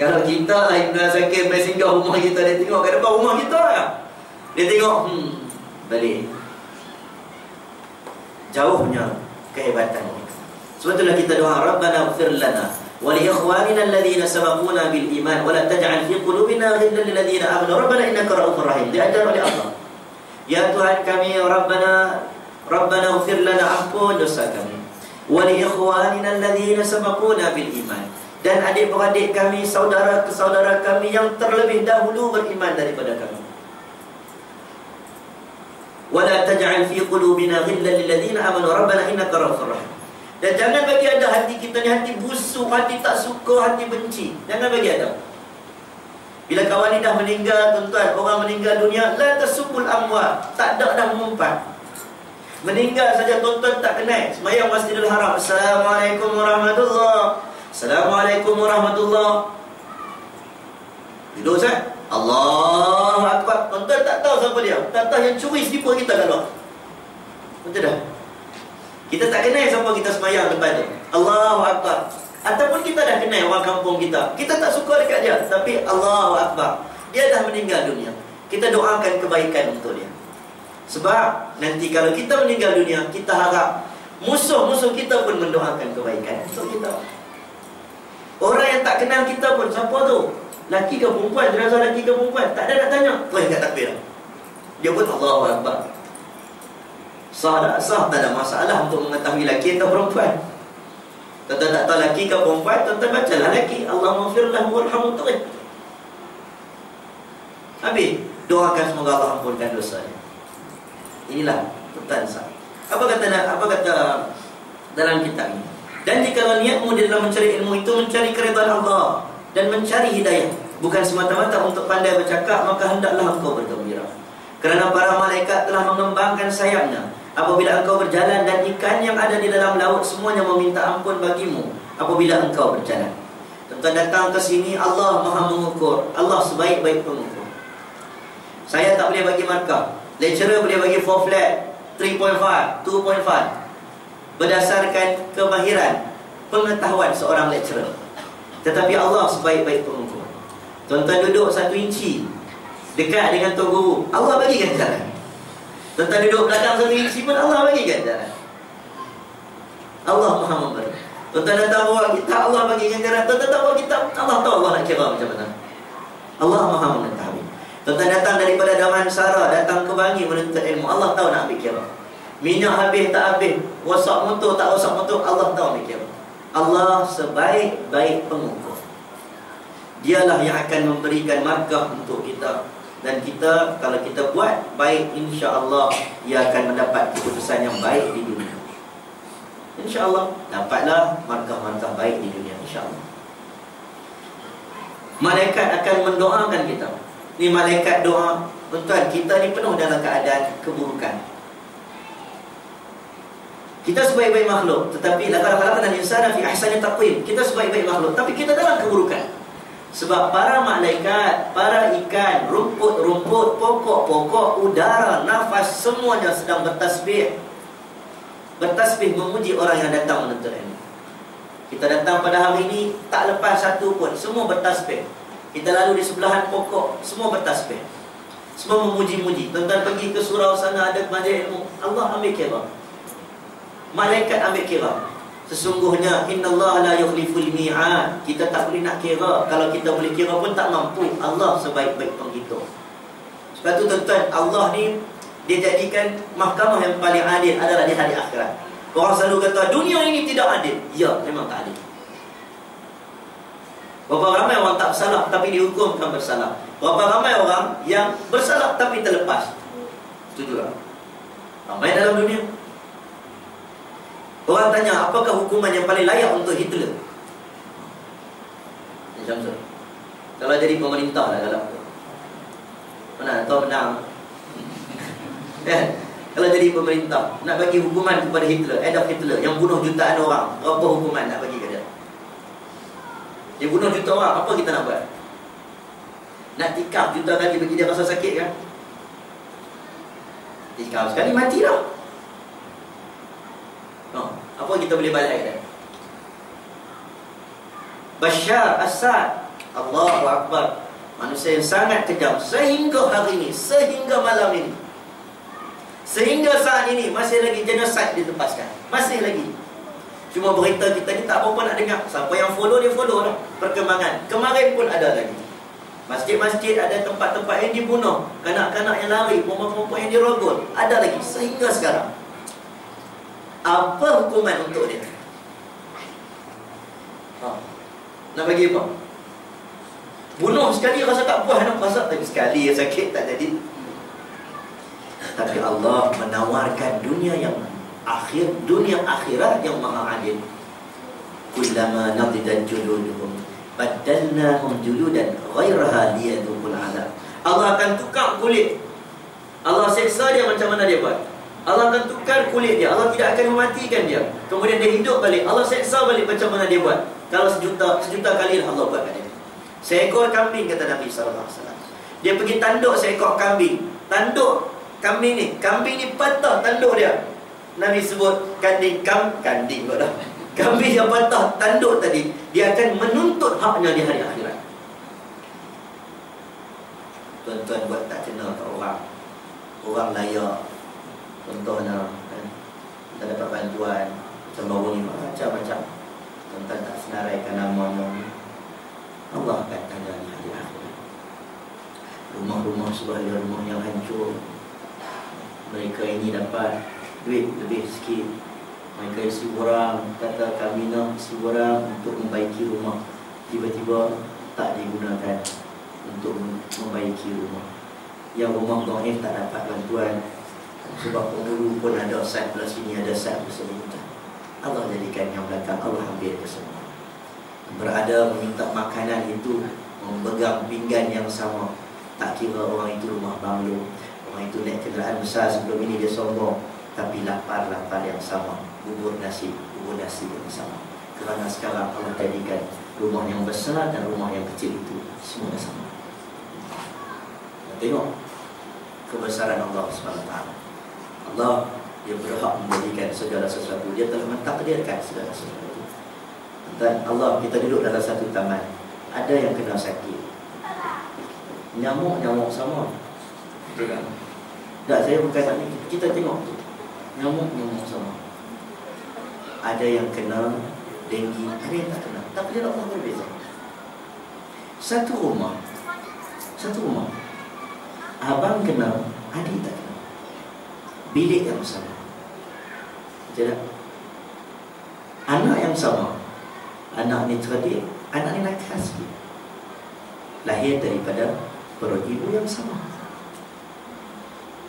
Kalau kita lah Ibnu Asakir main singgah rumah kita, dia tengok kat depan rumah kita lah, dia tengok, balik. Jauhnya kehebatan mereka. Sebab itulah kita doa, Rabbana ighfir lana wa li ikhwanina alladhina sabaquna bil iman wa la taj'al fi qulubina ghillan lil ladzina amanu rabbana innaka ra'ufur rahim. Diajar oleh Allah, ya Tuhan kami, Rabbana ighfir lana, ampun dosa kami, wa li ikhwanina alladhina sabaquna bil iman, dan adik-beradik kami, saudara-saudara kami yang terlebih dahulu beriman daripada kami. Wala taj'al fi qulubina ghillan lil ladzina amanu rabbana innaka ra'ufur rahim. Dan jangan bagi ada hati kita ni hati busuk, hati tak suka, hati benci. Jangan bagi ada. Bila kawan ni dah meninggal, tuan-tuan, orang meninggal dunia, la tasubul amwat, tak ada dah mengumpat. Meninggal saja tuan-tuan tak kenal. Sembahyang Masjidil Haram, Assalamualaikum warahmatullahi, Assalamualaikum warahmatullahi. Duduk Ustaz, Allahu Akbar. Tuan-tuan tak tahu siapa dia, tak tahu yang curi slipper kita kat luar. Betul dah? Kita tak kenal siapa kita sembahyang depan tu, Allahu Akbar. Ataupun kita dah kenal orang kampung kita, kita tak suka dekat dia, tapi Allahu Akbar, dia dah meninggal dunia, kita doakan kebaikan untuk dia. Sebab nanti kalau kita meninggal dunia, kita harap musuh-musuh kita pun mendoakan kebaikan untuk kita. Orang yang tak kenal kita pun, siapa tu, laki ke perempuan, jenazah laki ke perempuan, tak ada nak tanya, terus kat takbir, dia pun Allahu Akbar. Sah tak sah, tak ada masalah untuk mengetahui laki atau perempuan. Tuan-tuan tak tahu laki ke perempuan, tuan-tuan bacalah laki, Allahumma firlahu warhamhu terus. Habis, doakan semoga Allah ampunkan dosanya. Inilah tuan-tuan sah. Apa kata dalam kitab ini? Dan jika niatmu di dalam mencari ilmu itu mencari keridhaan Allah dan mencari hidayah, bukan semata-mata untuk pandai bercakap, maka hendaklah engkau bergembira. Kerana para malaikat telah mengembangkan sayapnya apabila engkau berjalan, dan ikan yang ada di dalam laut semuanya meminta ampun bagimu apabila engkau berjalan. Tuan-tuan datang ke sini, Allah Maha mengukur, Allah sebaik-baik pengukur. Saya tak boleh bagi markah, lecturer boleh bagi 4 flat, 3.5, 2.5 berdasarkan kemahiran pengetahuan seorang lecturer. Tetapi Allah sebaik-baik pengukur. Tuan-tuan duduk 1 inci dekat dengan Tuan Guru, Allah bagi ganjaran. Tuan-tuan duduk belakang 1 inci pun Allah bagi ganjaran. Allah Maha memberi. Tuan-tuan datang bawa kitab, Allah bagi ganjaran. Tuan-tuan tak bawa kitab, Allah tahu Allah nak kira macam mana. Allah Maha mengetahui. Tuan-tuan datang daripada Damansara, datang ke Bangi menuntut ilmu, Allah tahu nak ambil kira. Minyak habis tak habis, rosak motor tak rosak motor, Allah tahu ambil kira. Allah sebaik-baik pengukur. Dialah yang akan memberikan markah untuk kita. Dan kita, kalau kita buat baik, insya-Allah ia akan mendapat keputusan yang baik di dunia. Insya-Allah dapatlah markah-markah baik di dunia, insya-Allah. Malaikat akan mendoakan kita. Ni malaikat doa. Tuan-tuan, kita ni penuh dalam keadaan keburukan. Kita sebaik-baik makhluk, tetapi laqad khalaqnal insana fi ahsani taqwim. Kita sebaik-baik makhluk, tapi kita dalam keburukan. Sebab para malaikat, para ikan, rumput-rumput, pokok-pokok, udara, nafas, semuanya sedang bertasbih, bertasbih memuji orang yang datang menuntut ilmu. Kita datang pada hari ini, tak lepas satu pun, semua bertasbih. Kita lalu di sebelahan pokok, semua bertasbih, semua memuji-muji. Tuan-tuan pergi ke surau sana, ada majlis ilmu, Allah ambil kira, malaikat ambil kira. Sesungguhnya innallaha la yukhliful mi'ad. Kita tak boleh nak kira. Kalau kita boleh kira pun tak mampu. Allah sebaik-baik penghitung. Sebab tu tuan-tuan, Allah ni dia jadikan mahkamah yang paling adil adalah di hari akhirat. Orang selalu kata dunia ini tidak adil. Ya, memang tak adil. Berapa ramai orang tak bersalah tapi dihukumkan bersalah. Berapa ramai orang yang bersalah tapi terlepas. Setuju tak? Ramai dalam dunia. Orang tanya, apakah hukuman yang paling layak untuk Hitler? Macam tu. Kalau jadi pemerintah lah dalam tu. Mana tahu menang. Kalau jadi pemerintah, nak bagi hukuman kepada Hitler, Adolf Hitler yang bunuh jutaan orang, berapa hukuman nak bagi ke dia? Dia bunuh juta orang, apa kita nak buat? Nak tikam juta kali bagi dia rasa sakit kan? Tikam sekali mati dah. Apa kita boleh balas dia? Bashar Assad, Allahu Akbar, manusia yang sangat kejam. Sehingga hari ini, sehingga malam ini, sehingga saat ini masih lagi genosid dilepaskan. Masih lagi. Cuma berita kita ni tak apa-apa nak dengar. Siapa yang follow, dia follow lah perkembangan. Kemarin pun ada lagi. Masjid-masjid ada tempat-tempat yang dibunuh, kanak-kanak yang lari, perempuan-perempuan yang dirogol. Ada lagi sehingga sekarang. Apa hukuman untuk dia? Nak bagi apa? Bunuh sekali rasa tak puas, nak rasa tapi sekali sakit tak jadi. Tapi Allah menawarkan dunia yang akhir, dunia akhirat yang maha adil. Kullama nadidat juluduhum baddalnahum juludan ghairaha liyadhuqul adab. Allah akan tukar kulit. Allah seksa dia macam mana dia buat? Allah akan tukar kulit dia. Allah tidak akan mematikan dia. Kemudian dia hidup balik. Allah seksa balik macam mana dia buat? Kalau sejuta kali Allah buat kat dia. Seekor kambing, kata Nabi SAW, dia pergi tanduk seekor kambing. Tanduk kambing ni patah tanduk dia. Nabi sebut kambing kot dah. Kambing yang patah tanduk tadi, dia akan menuntut haknya di hari akhirat. Tuan-tuan buat tak kena kat orang. Orang layak. Contohnya kan, kita dapat bantuan macam baru ni, macam-macam. Tuan-tuan tak senaraikan namanya, Allah akan tanya di hari akhirat. Rumah-rumah sebahagian rumah yang hancur, mereka ini dapat duit lebih sikit. Mereka isi orang, kata kami nak isi orang untuk membaiki rumah. Tiba-tiba tak digunakan untuk membaiki rumah. Yang rumah dhaif tak dapat bantuan, sebab penghulu pun ada side belah sini, ada side belah sini. Allah jadikan yang belakang, Allah ambil ke semua. Berada meminta makanan itu, memegang pinggan yang sama. Tak kira orang itu rumah banglo, orang itu naik kenderaan besar, sebelum ini dia sombong, tapi lapar-lapar yang sama. Bubur nasi yang sama. Kerana sekarang Allah jadikan rumah yang besar dan rumah yang kecil itu semua sama. Tengok kebesaran Allah SWT. Allah, dia berhak menjadikan segala sesuatu. Dia telah mentakdirkan segala sesuatu. Dan Allah, kita duduk dalam satu taman, ada yang kena sakit, nyamuk sama. Betul kan? Tak, saya bukan nak ni. Kita tengok tu, nyamuk sama. Ada yang kena denggi, ada yang tak kena. Takdir Allah berbeza. Satu rumah, abang kena, adik tak kena. Bilik yang sama. Betul tak? Anak yang sama. Anak ni cerdik, anak ni nakal sikit. Lahir daripada perut ibu yang sama.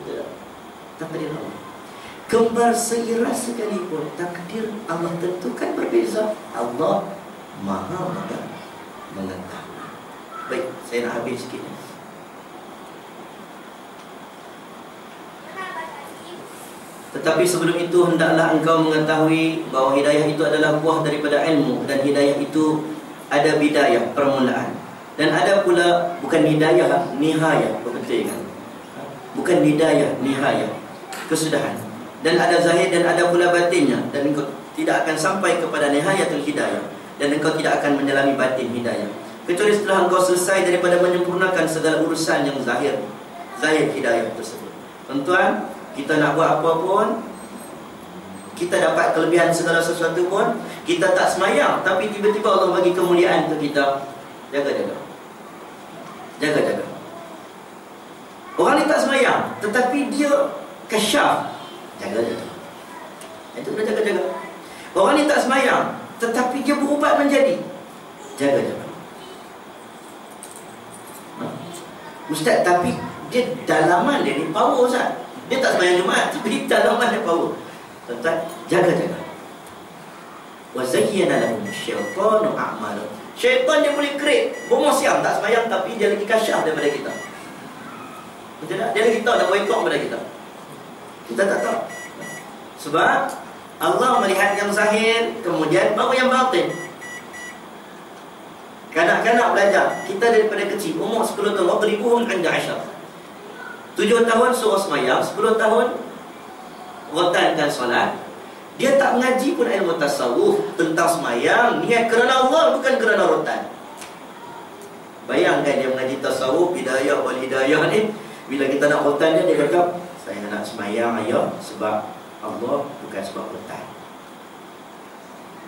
Betul tak? Takdir Allah. Kembar seiras sekalipun, takdir Allah tentukan berbeza. Allah Maha mengetahui. Baik, saya nak habis sikit. Tetapi sebelum itu, hendaklah engkau mengetahui bahawa hidayah itu adalah buah daripada ilmu. Dan hidayah itu ada bidayah, permulaan. Dan ada pula, bukan hidayah, nihayah. Betul kan? Bukan hidayah, nihayah, kesudahan. dan ada zahir dan ada pula batinnya, dan engkau tidak akan sampai kepada nihayatul hidayah, dan engkau tidak akan menyelami batin hidayah kecuali setelah engkau selesai daripada menyempurnakan segala urusan yang zahir hidayah tersebut. Tuan-tuan, kita nak buat apa pun, kita dapat kelebihan segala sesuatu pun, kita tak semayang, tapi tiba-tiba Allah bagi kemuliaan untuk kita, jaga-jaga. Orang ni tak semayang, tetapi dia kasyaf, jaga-jaga. Itu kena jaga-jaga. Orang ni tak semayang, tetapi dia berubat menjadi, jaga-jaga. Ustaz, tapi dia dalaman dia ni power, Ustaz. Dia tak semayang Jumaat, tapi dalaman dia power. Tuan-tuan, jaga-jaga. Wa zayyana lahum syaitanu a'malahum. Syaitan dia boleh create bomoh siam, tak semayang, tapi dia lagi kasyaf daripada kita. Betul tak? Dia lagi tahu nak boykot daripada kita. Kita tak tahu. Sebab Allah melihat yang zahir, kemudian baru yang batin. Kanak-kanak belajar, kita daripada kecil, umur 10 tahun, wadribuhum 'inda 'ashar. 7 tahun suruh semayang, 10 tahun rotankan solat. Dia tak mengaji pun ilmu tasawuf tentang semayang, niat kerana Allah, bukan kerana rotan. Bayangkan dia mengaji tasawuf, hidayah wal hidayah ni, bila kita nak rotan dia kata, saya nak semayang ayah sebab Allah, bukan sebab rotan.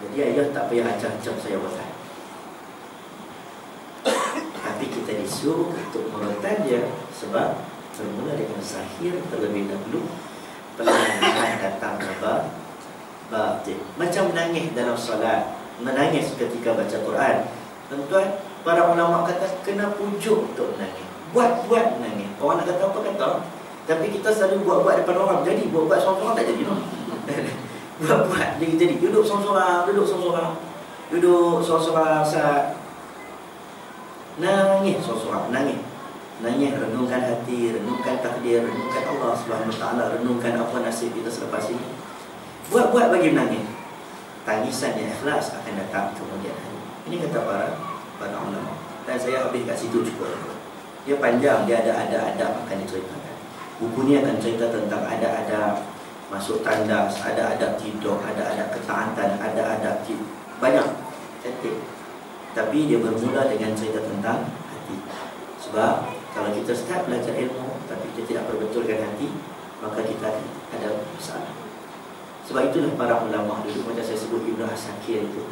Jadi ayah tak payah acah-acah saya rotan. Tapi kita disuruh untuk merotan dia sebab bermula dengan zahir terlebih dahulu, perlahan-lahan datang kepada batin. Macam menangis dalam solat, menangis ketika baca Quran. Tuan-tuan, para ulama kata kena pujuk untuk menangis. Buat-buat menangis. Orang nak kata apa kata, tapi kita selalu buat-buat depan orang. Jadi buat-buat seorang-seorang tak jadi, no? Buat-buat jadi. Duduk seorang-seorang, duduk seorang-seorang saat nangis seorang-seorang, nangis, renungkan hati, renungkan takdir, renungkan Allah Subhanahu Wa Taala, renungkan apa nasib kita selepas ini. Buat bagi menangis. Tangisan yang ikhlas akan datang kemudian hari. Ini kata para ulama. Dan saya habis kat situ cukup. Dia panjang, dia ada adab akan diceritakan. Buku ni akan cerita tentang ada masuk tandas, ada adab tidur, ada adab ketaatan, ada adab banyak, cantik. Tapi dia bermula dengan cerita tentang hati. Sebab kalau kita start belajar ilmu tapi kita tidak perbetulkan hati, maka kita ada masalah. Sebab itulah para ulama dulu, macam saya sebut Ibnu Asakir itu,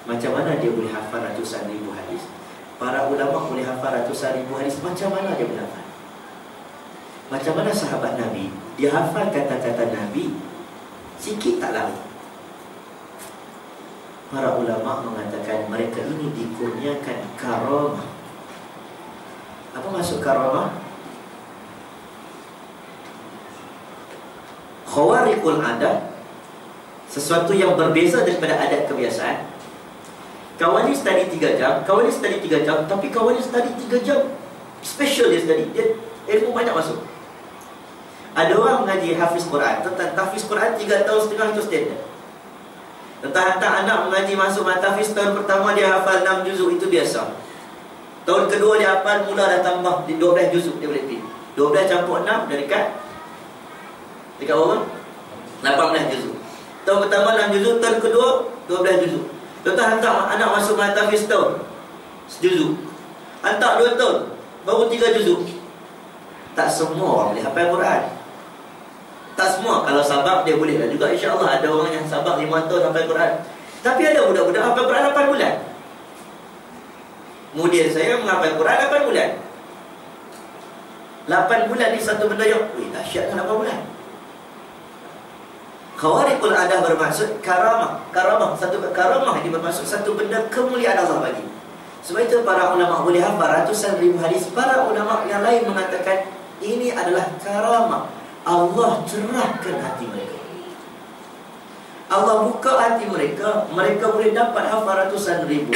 macam mana dia boleh hafal ratusan ribu hadis. Para ulama boleh hafal ratusan ribu hadis, macam mana dia boleh hafal? Macam mana sahabat Nabi, dia hafal kata-kata Nabi sikit tak lalu. Para ulama mengatakan mereka ini dikurniakan karamah. Apa maksud karamah? Khawariqul adat, sesuatu yang berbeza daripada adat kebiasaan. Kawan ni study 3 jam, kawan ni study 3 jam, tapi kawan ni study 3 jam special dia study, dia ilmu banyak masuk. Ada orang mengaji hafiz Quran, tentang tahfiz Quran 3 tahun setengah itu standard. Tentang hantar anak mengaji masuk matahfiz, tahun pertama dia hafal 6 juzuk, itu biasa. Tahun kedua dia hafal, mula dah tambah 12 juzuk, dia boleh pergi 12 campur 6, dah dekat berapa? 18 juzuk. Tahun pertama 6 juzuk, tahun kedua 12 juzuk. Tentang hantar anak masuk matahfiz tahun sejuzuk, hantar 2 tahun baru 3 juzuk. Tak semua orang boleh hafal Quran. Tak semua. Kalau sabak dia boleh lah juga, insya-Allah. Ada orang yang sabak 5 tahun hafal Quran. Tapi ada budak-budak hafal Quran 8 bulan. Mudir saya menghafal Quran 8 bulan. 8 bulan ni satu benda yang dahsyat kan, 8 bulan. Khawariqul adah bermaksud karamah. Karamah ini bermaksud satu benda kemuliaan Allah bagi. Sebab itu para ulama boleh hafal ratusan ribu hadis. Para ulama yang lain mengatakan ini adalah karamah. Allah cerahkan hati mereka. Allah buka hati mereka, mereka boleh dapat hafal ratusan ribu.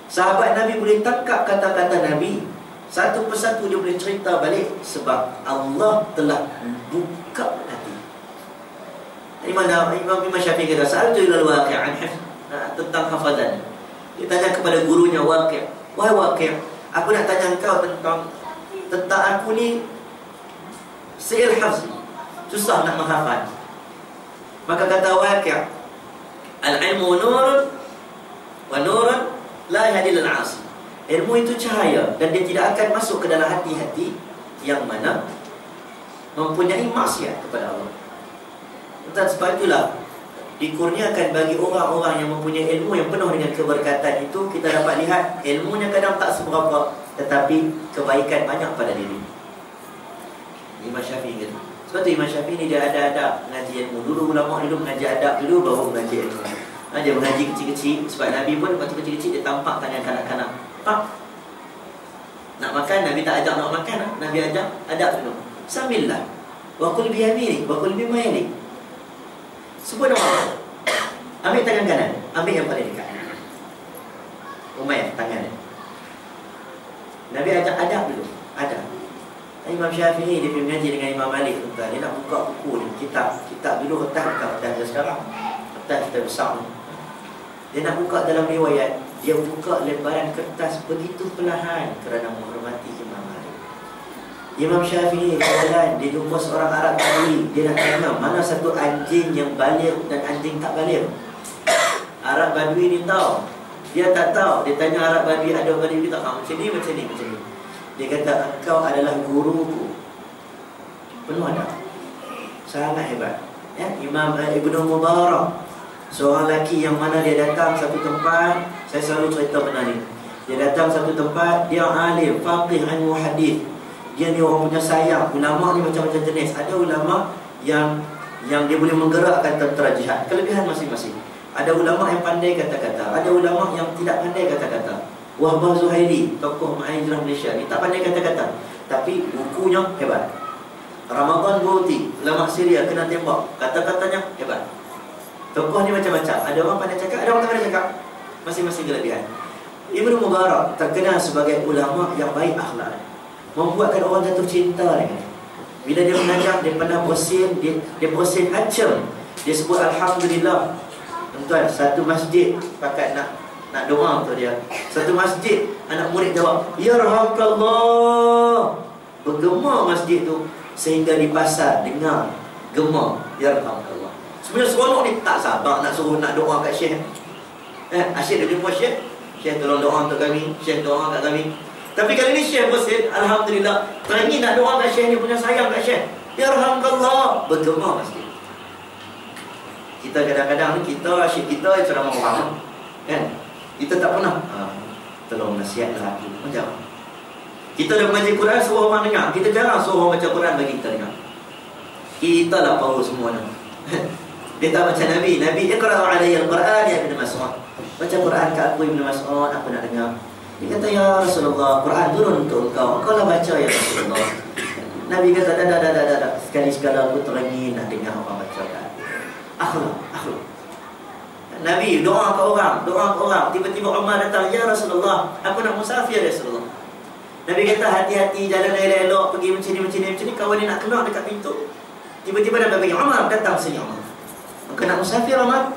Sahabat Nabi boleh tangkap kata-kata Nabi, satu persatu dia boleh cerita balik, sebab Allah telah buka hati. Imam Syafi'i kata, sa'altu ilal waqi'an tentang hafazan. Dia tanya kepada gurunya Waqi', wahai Waqi', aku nak tanya engkau tentang aku ni Sa'il hafz. susah nak menghafal. Maka kata Waqi', al-ilmu nurun wa nurun la yahdil al-'asi. Ilmu itu cahaya dan dia tidak akan masuk ke dalam hati-hati yang mana mempunyai maksiat kepada Allah. Entah sebab itulah dikurniakan bagi orang-orang yang mempunyai ilmu yang penuh dengan keberkatan itu, kita dapat lihat ilmunya kadang tak seberapa, tetapi kebaikan banyak pada diri. Imam Syafi'i gitu. Sebab tu Imam Syafi'i ni dia ada adab mengaji ilmu. Dulu ulama dulu mengaji adab dulu, baru mengaji ilmu. Dia mengaji kecil-kecil. Sebab Nabi pun waktu kecil-kecil dia tampak tangan kanak-kanak. Pak, nak makan Nabi tak ajak nak makan, Nabi ajak adab dulu. Sambillah wa qul bi yaminik wa qul bi maylik. Sebut nama. Ambil tangan kanan, ambil yang paling dekat. Umayyah tangan dia. Nabi ajak adab dulu, adab. Imam Syafi'i dia pergi mengaji dengan Imam Malik tuan. Dia nak buka buku ni, kitab dulu kertas bukan kertas dia sekarang. Kertas kita besar ni. Dia nak buka dalam riwayat, dia buka lembaran kertas begitu perlahan kerana menghormati Imam Malik. Imam Syafi'i kebetulan dia jumpa seorang Arab Badui. Dia nak tanya mana satu anjing yang baligh dan anjing tak baligh. Arab Badui ni tahu, dia tak tahu. Dia tanya Arab Badui, ada Badui tak tahu macam ni, macam ni, macam ni. Dia kata, engkau adalah guruku. Penuh adab, sangat hebat ya. Imam Ibnu Mubarak, seorang lelaki yang mana dia datang satu tempat. Saya selalu cerita benda ni. Dia datang satu tempat, dia alim, faqih, ilmu hadis. Dia ni orang punya sayang. Ulama ni macam-macam jenis. Ada ulama yang dia boleh menggerakkan tentera jihad, kelebihan masing-masing. Ada ulama yang pandai kata-kata, ada ulama yang tidak pandai kata-kata. Wahbah Zuhairi, tokoh Mahijrah Malaysia ni, tak pandai kata-kata, tapi bukunya hebat. Ramadan Bouti, ulama Syria kena tembak, kata-katanya hebat. Tokoh ni macam-macam. Ada orang pandai cakap, ada orang tak pandai cakap. Masing-masing kelebihan. Ibnu Mubarak terkenal sebagai ulama yang baik akhlak, membuatkan orang jatuh cinta dengan dia. Bila dia mengajar, dia pernah bersin, dia bersin acem. Dia sebut Alhamdulillah. Tuan, satu masjid pakat nak doa untuk dia. Satu masjid, anak murid jawab, Yarhamkallah. Bergema masjid tu, sehingga di pasar dengar gema Yarhamkallah. Sebenarnya seronok ni, tak sabar nak suruh nak doa kat Syekh. Syekh dia jumpa Syekh, Syekh tolong doa untuk kami, Syekh doa kat kami. Tapi kali ni Syekh bersin, Alhamdulillah, teringin nak doa kat Syekh, dia punya sayang kat Syekh, Yarhamkallah. Bergema masjid. Kita kadang-kadang ni, kita Syekh kita ceramah orang kan, kita tak pernah tolong nasihatlah aku. Macam kita dah mengaji Quran, suruh orang dengar. Kita jarang suruh orang baca Quran bagi kita dengar. Kita lah power semua ni. Dia tak macam Nabi. Nabi iqra'u alayya al-Quran ya Ibn Mas'ud. Baca Quran kat aku Ibn Mas'ud, aku nak dengar. Dia kata, ya Rasulullah, Quran turun untuk engkau, engkau lah baca ya Rasulullah. Nabi kata, dah. Sekali-sekala aku teringin nak dengar orang baca kan. Akhlak. Nabi doa ke orang. Tiba-tiba Umar datang, ya Rasulullah, aku nak musafir ya Rasulullah. Nabi kata, hati-hati, jalan elok-elok, pergi macam ni. Kawan dia nak keluar dekat pintu. Tiba-tiba Nabi bagi Umar, datang sini Umar. Maka nak musafir Umar.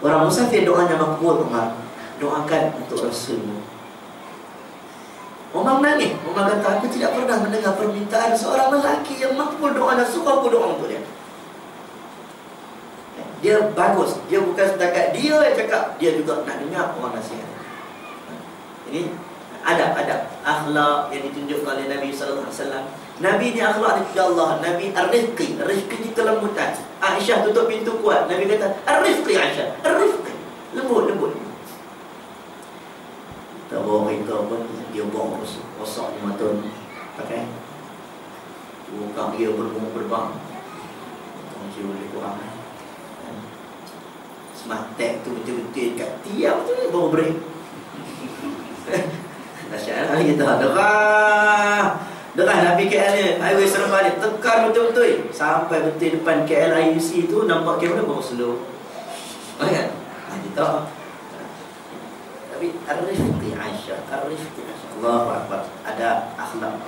Orang musafir doanya makbul Umar. Doakan untuk Rasulmu. Umar menangis. Umar kata, aku tidak pernah mendengar permintaan seorang lelaki yang makbul doanya, suruh aku doa untuk dia. Dia bagus. Dia bukan setakat dia yang cakap, dia juga nak dengar orang nasihat. Ini adab akhlak yang ditunjukkan oleh Nabi sallallahu alaihi wasallam. Nabi ni akhlak dia Allah. Nabi ar-rifqi. Rifqi ni kelembutan. Aisyah tutup pintu kuat. Nabi kata, ar-rifqi Aisyah. Ar-rifqi. Lembut. Tak bawa mereka pun, dia bawa rosak 5 tahun pakai. Bukan dia berbang. Macam boleh kurang. Smart tag tu betul-betul kat tiap tu baru break. Dahsyat lah kita. Derah Nabi KL ni, highway Seremban ni, tekan betul-betul sampai betul depan KL IUC tu, nampak kamera baru slow. Kan? Kita tapi ar-rifqi Aisyah, Allahu Akbar. Ada akhlak.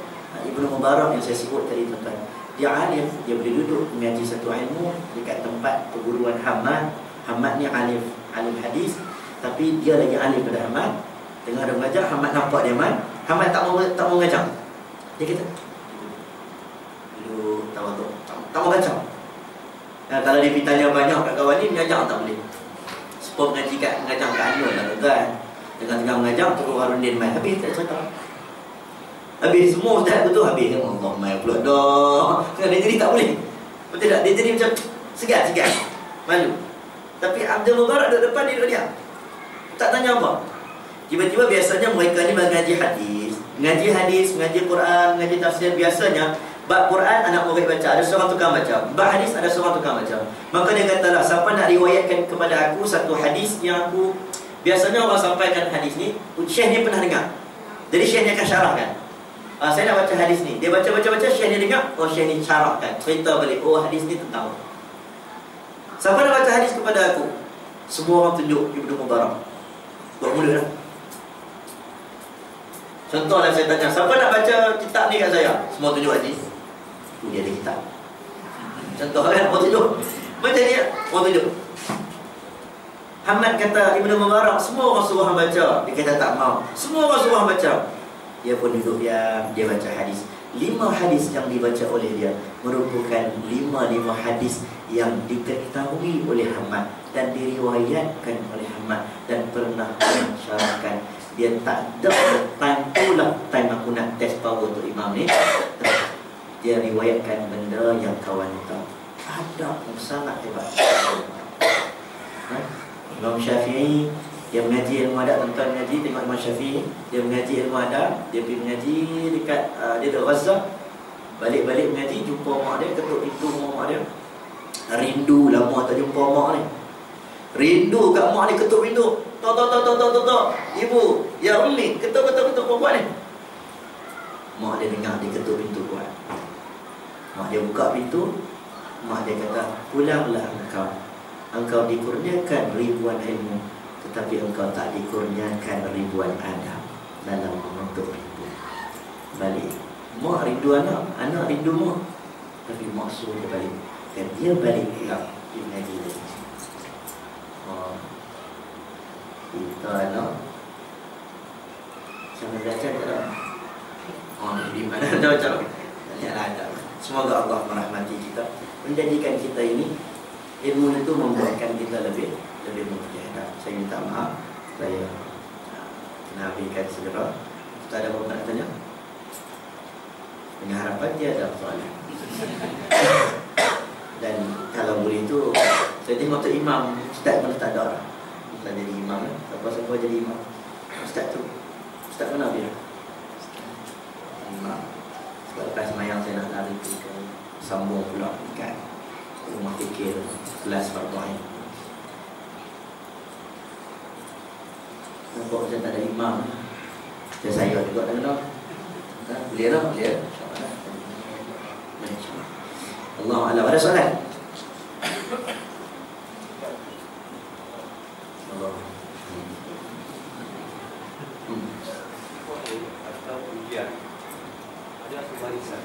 Ibnu Mubarak yang saya sebut tadi tuan-tuan, dia alim, dia boleh duduk mengaji satu ilmu dekat tempat perguruan Hamad. Hamad ni alim hadis, tapi dia lagi alim pada Hamad. Tengah ada mengajar, Hamad nampak dia Hamad tak mau mengajar. Dia kata, dulu tak mau kacau. Kalau dia tanya banyak kat kawan ni, mengajar tak boleh. Sebab mengajar kat Anwar lah tuan. Tengah-tengah mengajar, terus Harudin main. Habis tak cerita. Habis semua ustaz betul habis. Allah main pula dah. Dia jadi tak boleh. Betul tak? Dia jadi macam segan. Malu. Tapi Abdul Mubarak duduk depan, dia duduk diam. Tak tanya apa. Tiba-tiba biasanya mereka ni mengaji hadis. Mengaji Quran, mengaji tafsir. Biasanya bab Quran anak murid baca, ada seorang tukang baca. Bab hadis ada seorang tukang baca. Maka dia katalah, siapa nak riwayatkan kepada aku satu hadis yang aku, biasanya orang sampaikan hadis ni, syekh ni pernah dengar. Jadi syekh ni akan syarahkan. Saya nak baca hadis ni. Dia baca, syekh ni dengar. Oh, syekh ni syarahkan, cerita balik. Oh, hadis ni tentang apa. Siapa nak baca hadis kepada aku? Semua orang tunjuk Ibnu Mubarak. Buat mula dah. Contohlah saya tanya, siapa nak baca kitab ni kat saya? Semua tunjuk hadis. Tu dia ada kitab. Contoh kan, orang tunjuk. Macam ni, orang tunjuk. Hamad kata Ibnu Mubarak, semua orang suruh baca. Dia kata tak mau. Semua orang suruh baca. Dia pun duduk dia baca hadis. 5 hadis yang dibaca oleh dia merupakan 5 hadis yang diketahui oleh Hamad dan diriwayatkan oleh Hamad dan pernah mensyarahkan. Dia tak ada time pula time aku nak test power untuk imam ni. Dia riwayatkan benda yang kawan tahu. Ada yang sangat hebat. Imam Syafi'i, dia mengaji ilmu adab. Tuan-tuan mengaji, tengok Imam Syafi'i. Dia mengaji ilmu adab. Dia pergi mengaji dekat dia dekat Gaza. Balik-balik mengaji, jumpa mak dia, ketuk pintu rumah mak dia. Rindu lama tak jumpa mak ni. Rindu kat mak ni, ketuk pintu. Tok. Ibu, ya Umi, ketuk perempuan ni. Mak dia dengar dia ketuk pintu kuat. Mak dia buka pintu. Mak dia kata, pulanglah engkau. Engkau dikurniakan ribuan ilmu, tetapi engkau tak dikurniakan ribuan adab dalam menuntut ilmu. Balik. Mak rindu anak rindu mak. Tapi mak suruh dia balik. Dan dia balik pula dia mengaji lagi. Kita anak sama belajar tak ada. Di mana ada macam banyaklah ada. Semoga Allah merahmati kita, menjadikan kita ini, ilmu itu membuatkan kita lebih mujahadah. Saya minta maaf, saya kena habiskan segera. Kita ada apa nak tanya? Dengan harapan dia ada soalan. Dan kalau boleh tu, saya tengok tu imam ustaz pun tak ada. Ustaz jadi imam lah. Siapa jadi imam? Ustaz tu. Ustaz mana dia? Imam. Lepas semayang saya nak lari ke sambung pula dekat rumah fikir kelas fardu ain. Nampak macam tak ada imam. Saya juga tak kenal. Boleh tak? Boleh. Allah Allah. Ada soalan? Allah. Atau ujian. Ada pembarisan.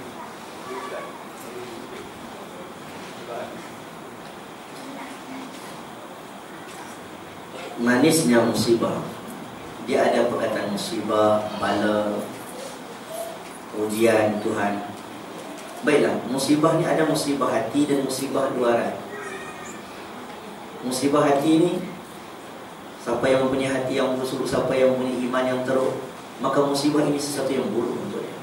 Manisnya musibah. Dia ada perkataan musibah, bala, ujian Tuhan. Baiklah, musibah ni ada musibah hati dan musibah luaran. Musibah hati ni, siapa yang mempunyai hati yang busuk, siapa yang mempunyai iman yang teruk, maka musibah ini sesuatu yang buruk untuk dia.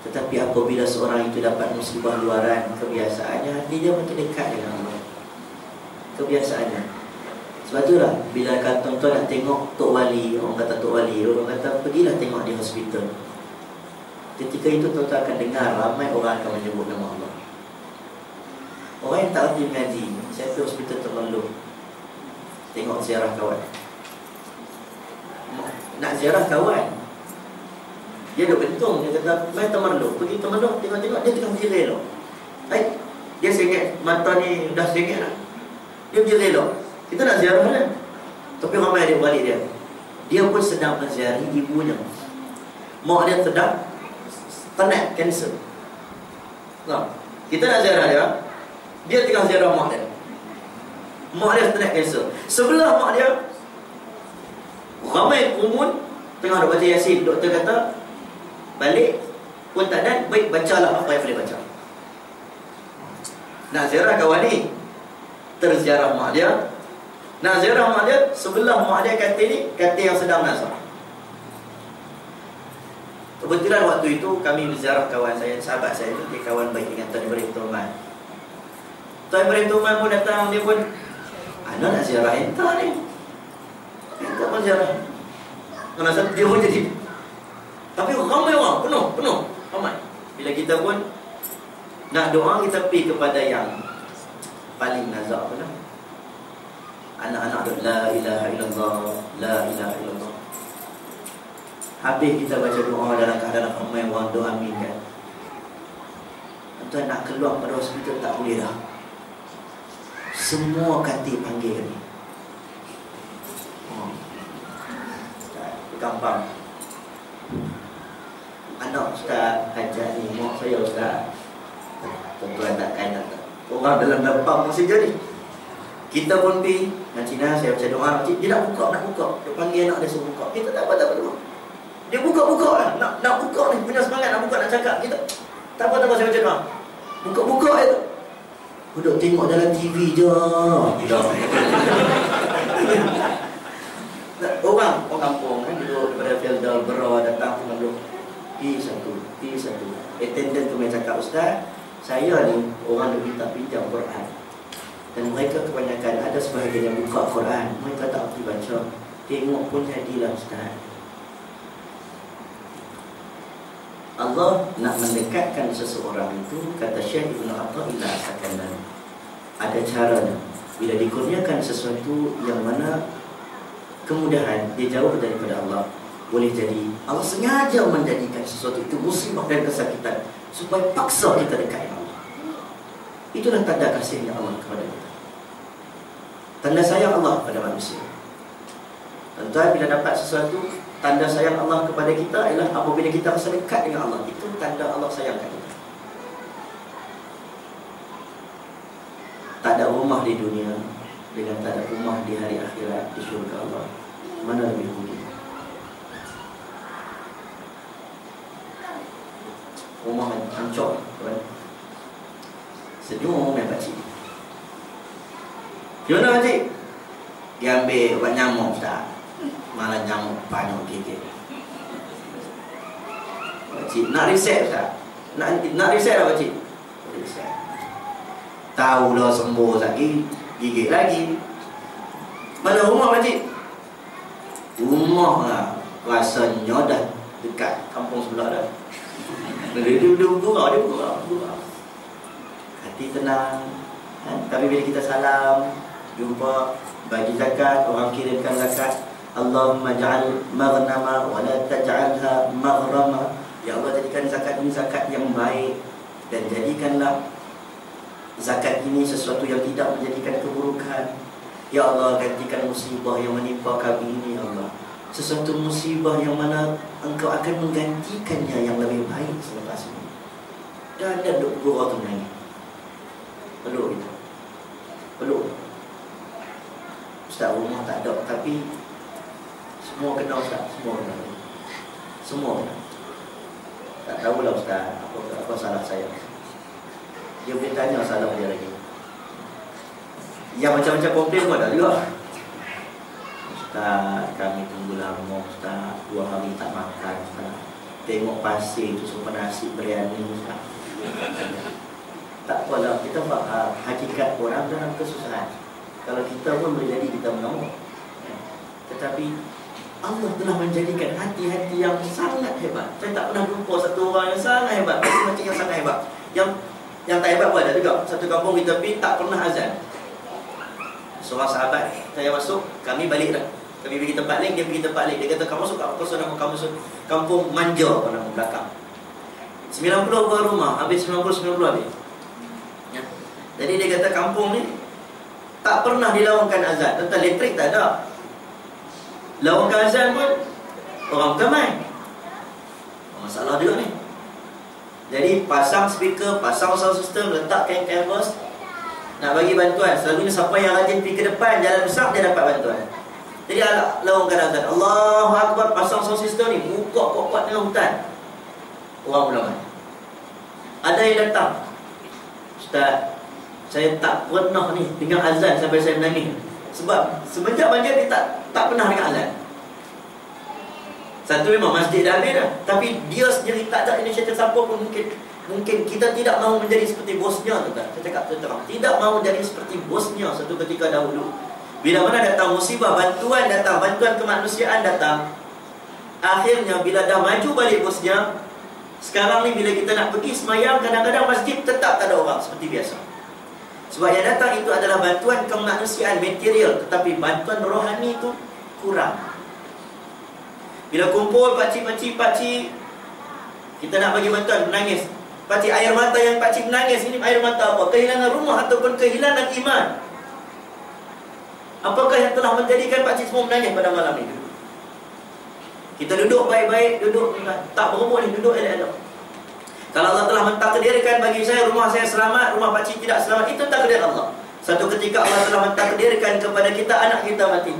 Tetapi apabila seorang itu dapat musibah luaran, kebiasaannya hati dia makin dekat dengan Allah. Kebiasaannya. Sebab itulah bila kata tuan-tuan nak tengok Tok Wali, orang kata Tok Wali, orang kata pergilah tengok di hospital. Ketika itu tuan-tuan akan dengar ramai orang akan menyebut nama Allah. Orang yang tak reti mengaji, saya pergi hospital Temerloh, tengok ziarah kawan. Nak ziarah kawan, dia duk bentung, dia kata main Temerloh, pergi Temerloh, tengok-tengok dia tengah berjerai elok. Dia sengit, mata ni dah sengit lah. Dia berjerai elok. Kita nak ziarah mana? Tapi ramai adik balik dia. Dia pun sedang menziarahi ibunya. Mak dia sedang kena kanser. Nah, kita nak ziarah dia. Dia tengah ziarah mak dia. Mak dia kena kanser. Sebelah mak dia ramai kumun tengah duk baca Yasin. Doktor kata balik pun tak ada, baik bacalah apa yang boleh baca. Nak ziarah kawan ni, terziarah mak dia. Nak ziarah mak dia, sebelah mak dia katil ni, katil yang sedang nazak. Kebetulan waktu itu kami berziarah kawan saya, sahabat saya tu, dia kawan baik dengan Tuan Ibrahim Tuman. Tuan Ibrahim Tuman pun datang, dia pun, anak nak ziarah entah ni. Entah pun ziarah. Kerana dia pun jadi, tapi ramai orang, penuh, ramai. Bila kita pun nak doa, kita pergi kepada yang paling nazak pula. Anak-anak tu, la ilaha illallah, la ilaha illallah. Habis kita baca doa dalam keadaan ramai orang doa amin kan. Tuan nak keluar pada hospital tak boleh dah. Semua katil panggil kami. Gampang. Anak Ustaz ajak ni, mak saya Ustaz. Tuan tak kait tak. Orang dalam lapang masih jadi. Kita pun pergi, Cina saya baca doa, dia nak buka. Dia panggil anak dia suruh buka. Kita tak apa. Dia buka lah. Nak buka ni, punya semangat nak buka, nak cakap. Kita tak apa saya baca doa. Buka itu. Duduk tengok dalam TV je. Orang kampung kan duduk daripada Felda, Bera datang tu duduk. P1. Attendant tu main cakap, Ustaz, saya ni orang dia minta pinjam Quran. Dan mereka kebanyakan ada sebahagian yang buka Quran, mereka tak pergi baca. Tengok pun jadilah Ustaz. Allah nak mendekatkan seseorang itu, kata Syekh Ibn Atha'illah As-Sakandari, ada caranya. Bila dikurniakan sesuatu yang mana kemudahan, dia jauh daripada Allah, boleh jadi Allah sengaja menjadikan sesuatu itu musibah dan kesakitan supaya paksa kita dekat dengan Allah. Itulah tanda kasihnya Allah kepada kita, tanda sayang Allah kepada manusia. Tuan-tuan, bila dapat sesuatu, tanda sayang Allah kepada kita ialah apabila kita rasa dekat dengan Allah. Itu tanda Allah sayangkan kita. Tak ada rumah di dunia dengan tak ada rumah di hari akhirat di syurga Allah. Mana lebih mulia? Rumah hancur, kan? Senyum yang pakcik. Gimana pakcik? Dia ambil ubat nyamuk Ustaz. Malah nyamuk banyak gigit. Pakcik, nak reset Ustaz? Nak reset tak pakcik? Reset. Tahu dah sembuh lagi, gigit lagi. Mana rumah pakcik? Rumah lah, rasanya dah dekat kampung sebelah dah. Dia buka. Hati tenang, kan? Tapi bila kita salam, jumpa, bagi zakat, orang kirimkan zakat, Allahumma ja'al maghnama wa la taj'alha maghrama. Ya Allah, jadikan zakat ini zakat yang baik, dan jadikanlah zakat ini sesuatu yang tidak menjadikan keburukan. Ya Allah, gantikan musibah yang menimpa kami ini, ya Allah, sesuatu musibah yang mana Engkau akan menggantikannya yang lebih baik selepas ini. Dan duduk gurau tu menangis. Peluk kita. Peluk. Ustaz, rumah tak ada, tapi semua kenal Ustaz. Semua kenal. Tak tahulah Ustaz, apa salah saya. Dia boleh tanya salah dia lagi. Yang macam-macam komplain pun ada juga. Ustaz, kami tunggu lama Ustaz, 2 hari tak makan Ustaz. Tengok pasir tu sumpah nasi biryani Ustaz. Tak apalah, kita faham hakikat orang dalam kesusahan. Kalau kita pun boleh jadi kita mengamuk. Tetapi Allah telah menjadikan hati-hati yang sangat hebat. Saya tak pernah jumpa satu orang yang sangat hebat, macam yang sangat hebat. Yang tak hebat pun ada juga. Satu kampung kita pergi tak pernah azan. Seorang sahabat saya masuk, kami balik dah. Kami pergi tempat lain, dia pergi tempat lain. Dia kata, kamu masuk apa nama kamu masuk? Kampung Manja apa nama belakang. 90 buah rumah, habis 90 habis. Ya. Jadi dia kata kampung ni tak pernah dilaungkan azan. Tentang elektrik tak ada. Laungkan azan pun orang bukan main. Masalah dia ni. Jadi pasang speaker, pasang sound system, letakkan canvas, nak bagi bantuan. Selalunya siapa yang rajin pergi ke depan jalan besar, dia dapat bantuan. Jadi laungkan azan, Allahu Akbar, pasang sound system ni, buka kuat-kuat tengah hutan. Orang belum main. Ada yang datang, Ustaz, Saya tak pernah ni dengar azan sampai saya menangis. Sebab semenjak banjir dia tak pernah dengar azan. Satu memang masjid dah habis dah, tapi dia sendiri tak ada inisiatif siapa pun. Mungkin kita tidak mahu menjadi seperti bosnya, tuan. Saya cakap terang, tidak mahu jadi seperti bosnya satu ketika dahulu. Bila mana datang musibah, bantuan datang, bantuan kemanusiaan datang, akhirnya bila dah maju balik bosnya, sekarang ni bila kita nak pergi semayang, kadang-kadang masjid tetap tak ada orang seperti biasa. Sebab yang datang itu adalah bantuan kemanusiaan material, tetapi bantuan rohani itu kurang. Bila kumpul pakcik-pakcik, kita nak bagi bantuan, menangis. Pakcik, air mata yang pakcik menangis ini air mata apa? Kehilangan rumah ataupun kehilangan iman? Apakah yang telah menjadikan pakcik semua menangis pada malam ini? Kita duduk baik-baik, duduk tak berebut ni, duduk elok-elok. Kalau Allah telah mentakdirkan bagi saya rumah saya selamat, rumah pakcik tidak selamat, itu takdir Allah. Satu ketika Allah telah mentakdirkan kepada kita anak kita mati.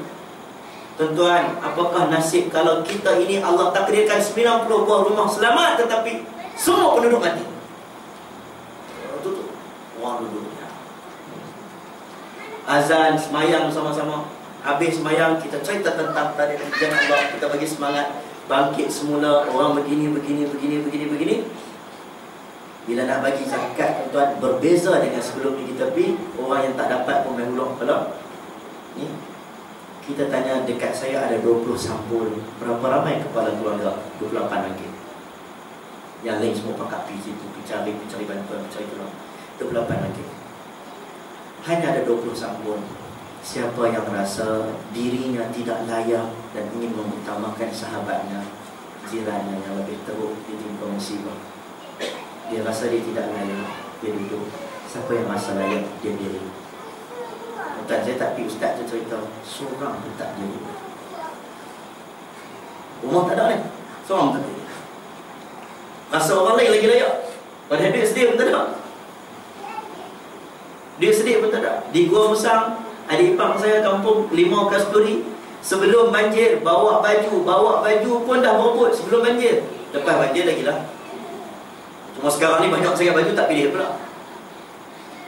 Tuan-tuan, apakah nasib kalau kita ini Allah takdirkan 90 buah rumah selamat tetapi semua penduduk mati? Tutup. Orang duduk. Azan, semayang sama-sama. Habis semayang, kita cerita tentang tadi kerjaan Allah, kita bagi semangat, bangkit semula. Orang begini. Bila nak bagi zakat, tuan-tuan, berbeza dengan sebelum ni kita pergi. Orang yang tak dapat pun main ulung kepala. Ni, kita tanya, dekat saya ada 20 sampul. Berapa ramai kepala keluarga? 28 ringgit. Yang lain semua pakat pergi situ, cari bantuan, cari tolong. 28 ringgit. Hanya ada 20 sampul. Siapa yang rasa dirinya tidak layak dan ingin mengutamakan sahabatnya, jirannya yang lebih teruk ditimpa musibah, dia rasa dia tidak layak, dia duduk. Siapa yang rasa layak, dia diri. Tuan, saya tak pergi ustaz tu cerita, seorang pun tak diri. Rumah tak ada ni, seorang tak diri. Rasa orang lain lagi layak, padahal duit sedia pun tak ada. Duit sedia pun tak ada. Di Gua Musang, adik ipar saya kampung 5 kasturi, sebelum banjir bawa baju pun dah berebut sebelum banjir. Lepas banjir lagi lah. Cuma sekarang ni banyak sangat baju tak pilih pula.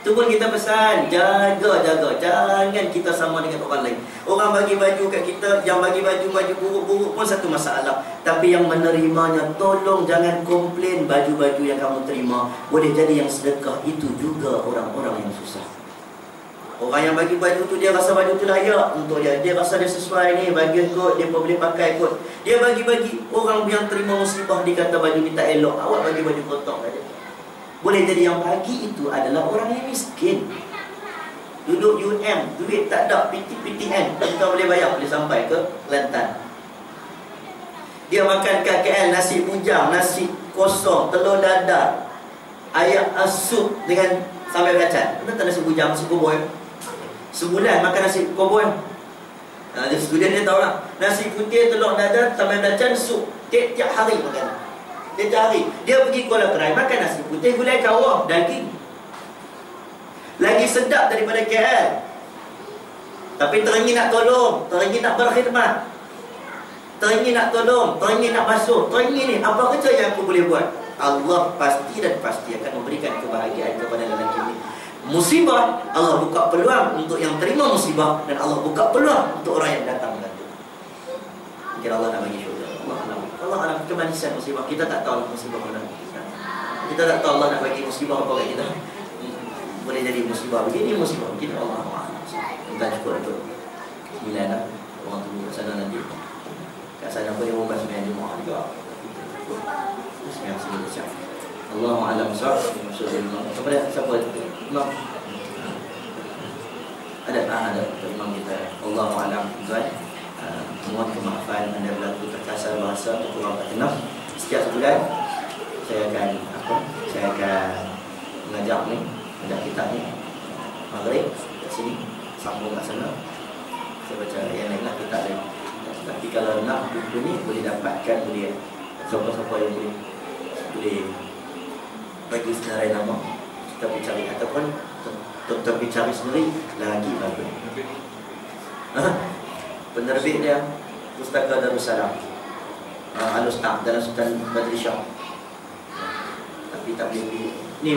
Tu pun kita pesan, jaga. Jangan kita sama dengan orang lain. Orang bagi baju kat kita, yang bagi baju buruk-buruk pun satu masalah. Tapi yang menerimanya, tolong jangan komplain baju-baju yang kamu terima. Boleh jadi yang sedekah itu juga orang-orang yang susah. Orang yang bagi baju tu, dia rasa baju tu layak untuk dia. Dia rasa dia sesuai ni, bagi kot, dia pun boleh pakai kot. Dia bagi-bagi. Orang yang terima musibah, dia kata baju ni tak elok, awak bagi baju kotor saja. Boleh jadi yang bagi itu adalah orang yang miskin. Duduk UM, duit tak ada, PTN, kita boleh bayar, boleh sampai ke Kelantan. Dia makan KKL, nasi bujang, nasi kosong, telur dadar, ayam sup dengan sambal kacang. Kenapa nasi bujang, nasi koboi? Sebulan makan nasi koboi. Student dia tahu lah. Nasi putih, telur dadar, sambal kacang, sup. Tiap hari makan. Tiap hari. Dia pergi Kuala Kerai, makan nasi putih, gulai kawah, daging. Lagi sedap daripada KL. Tapi teringin nak tolong, teringin nak berkhidmat, teringin nak tolong, teringin nak basuh, teringin ni, apa kerja yang aku boleh buat? Allah pasti dan pasti akan memberikan kebahagiaan kepada lelaki ini. Musibah, Allah buka peluang untuk yang terima musibah, dan Allah buka peluang untuk orang yang datang membantu. Mungkin Allah nak bagi syurga. Allah alam kemanisan musibah. Kita tak tahu musibah mana. Kita tak tahu Allah nak bagi musibah apa kat kita. Boleh jadi musibah begini, musibah begini. Allah kita cukup itu 9 lah. Orang tunggu kat sana nanti. Kat sana pun dia bukan 9 Jumaat juga. Bismillahirrahmanirrahim. Allahu a'lam bissawab. Kepada siapa? Imam. Ada imam kita. Allahu a'lam bissawab. Mohon kemaafan anda berlaku terkasar bahasa atau kurang berkenan. Setiap sebulan saya akan mengajar kitab ni maghrib kat sini, sambung kat sana. Saya baca yang lain lah, kitab lain. Tapi kalau nak buku ni boleh dapatkan, boleh siapa-siapa yang boleh bagi senarai nama, kita boleh cari, ataupun tuan-tuan pergi cari sendiri lagi bagus. Penerbit dia Pustaka Darussalam, Al-Ustaz dalam Sultan Badri Shah. Dia tak boleh beli. Ni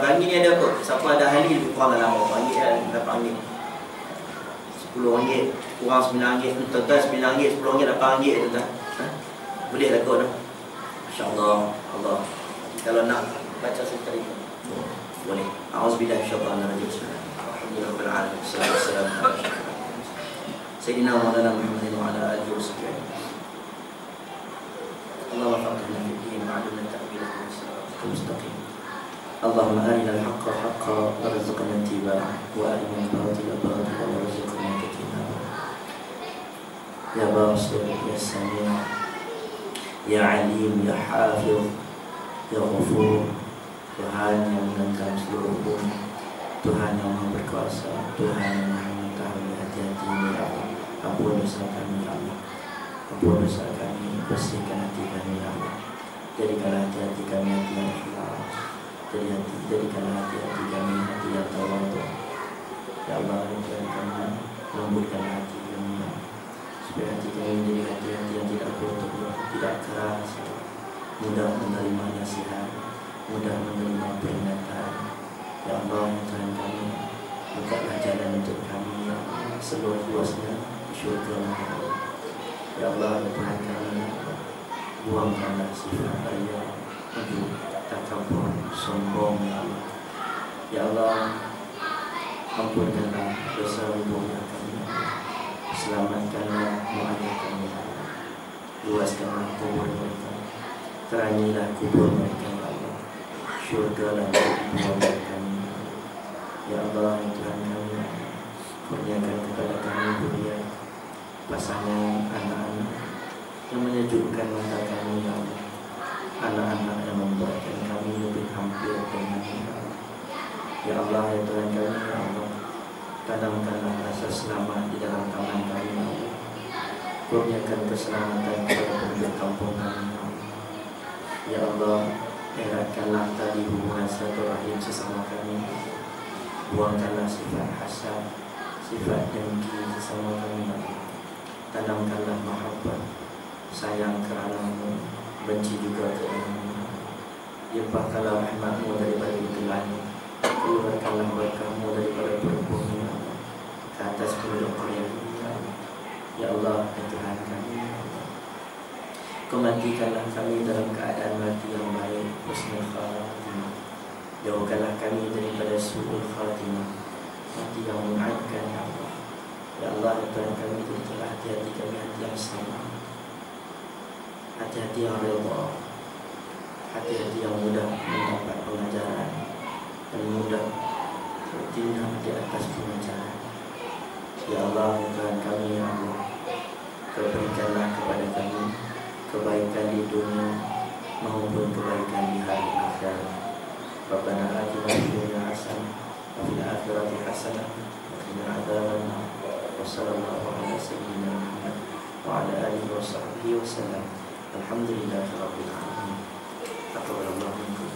Bangi ni ada kot. Siapa ada ahli lebih kurang dalam RM8 berapa ringgit? RM10 kurang RM9. Tuan-tuan RM9, RM10, RM8 tuan-tuan. Boleh lah kot. InsyaAllah. Allah. Kalau nak baca sekali boleh. A'udzubillahi minasyaitanir rajim. Alhamdulillahirabbil alamin. Wassalamu ala Sayyidina Maulana Muhammadin wa ala alihi wa sahbihi. Allahumma faqihna fid din wa 'allimna ta'wil al-siratal mustaqim. Allahumma arina al-haqqa haqqan warzuqna ittiba'ahu wa arina al-batila batilan warzuqna ijtinabah. Ya Basir, ya Sami', ya Alim, ya Hafiz, ya Ghafur, Tuhan yang menentang seluruh bumi, Tuhan yang maha berkuasa, Tuhan yang maha mengetahui hati-hati ya Allah. Ampun dosa kami ya Allah. Ampun dosa kami, bersihkan hati kami ya Allah. Jadikanlah hati-hati kami hati yang ikhlas. Jadikanlah hati-hati kami hati yang tawadhu. Ya Allah, Tuhan kami, lembutkan hati kami ya Allah. Supaya hati kami menjadi hati-hati yang tidak kotor, tidak keras, mudah menerima nasihat, mudah menerima peringatan. Ya Allah, Tuhan kami, bukalah jalan untuk kami ya Allah, seluas-luasnya syurga. Ya Allah, Tuhan kami, buangkanlah sifat ria, ujub, takabur, sombong ya Allah. Ya Allah, ampunkanlah dosa lubuhnya kami ya Allah. Selamatkanlah mu'ayat kami ya Allah. Luaskanlah kubur mereka, terangilah kubur mereka ya Allah. Syurgalah kubur kami ya Allah. Tuhan kami, kurniakan kepada kami dunia, pasangan anak-anak yang menyejukkan mata kami ya Allah. Anak-anak yang membuatkan kami lebih hampir dengan ya Allah. Ya Allah, ya Tuhan kami ya Allah, tanamkanlah rasa selamat di dalam tangan kami ya Allah. Kurniakan keselamatan kepada penduduk kampung kami ya Allah. Ya Allah, eratkanlah tali hubungan silaturahim sesama kami. Buangkanlah sifat hasad, sifat dengki sesama kami ya Allah. Tanamkanlah mahabbah, sayang kerana-Mu, benci juga kerana-Mu. Limpahkanlah rahmat-Mu daripada itu langit, keluarkanlah berkah-Mu daripada perut-Mu ya Allah, ke atas penduduk Korea ini ya Allah. Ya Allah, ya Tuhan kami ya Allah, Kau matikanlah kami dalam keadaan mati yang baik, husnul khatimah. Jauhkanlah kami daripada su'ul khatimah, mati yang mengaibkan ya Allah. Ya Allah, ya Tuhan kami, jadikanlah hati-hati kami hati yang sama, hati-hati yang redha, hati-hati yang mudah mendapat pengajaran dan mudah bertindak di atas pengajaran. Ya Allah, ya Tuhan kami ya Allah, Kau berikanlah kepada kami kebaikan di dunia maupun kebaikan di hari akhirat. Rabbana atina fid dunya hasanah wa fil akhirati hasanah wa qina adzabannar. Wassallallahu ala sayyidina Muhammad wa ala alihi wa sahbihi wa sallam. Alhamdulillahirabbil alamin. Taqabbalallahu minkum.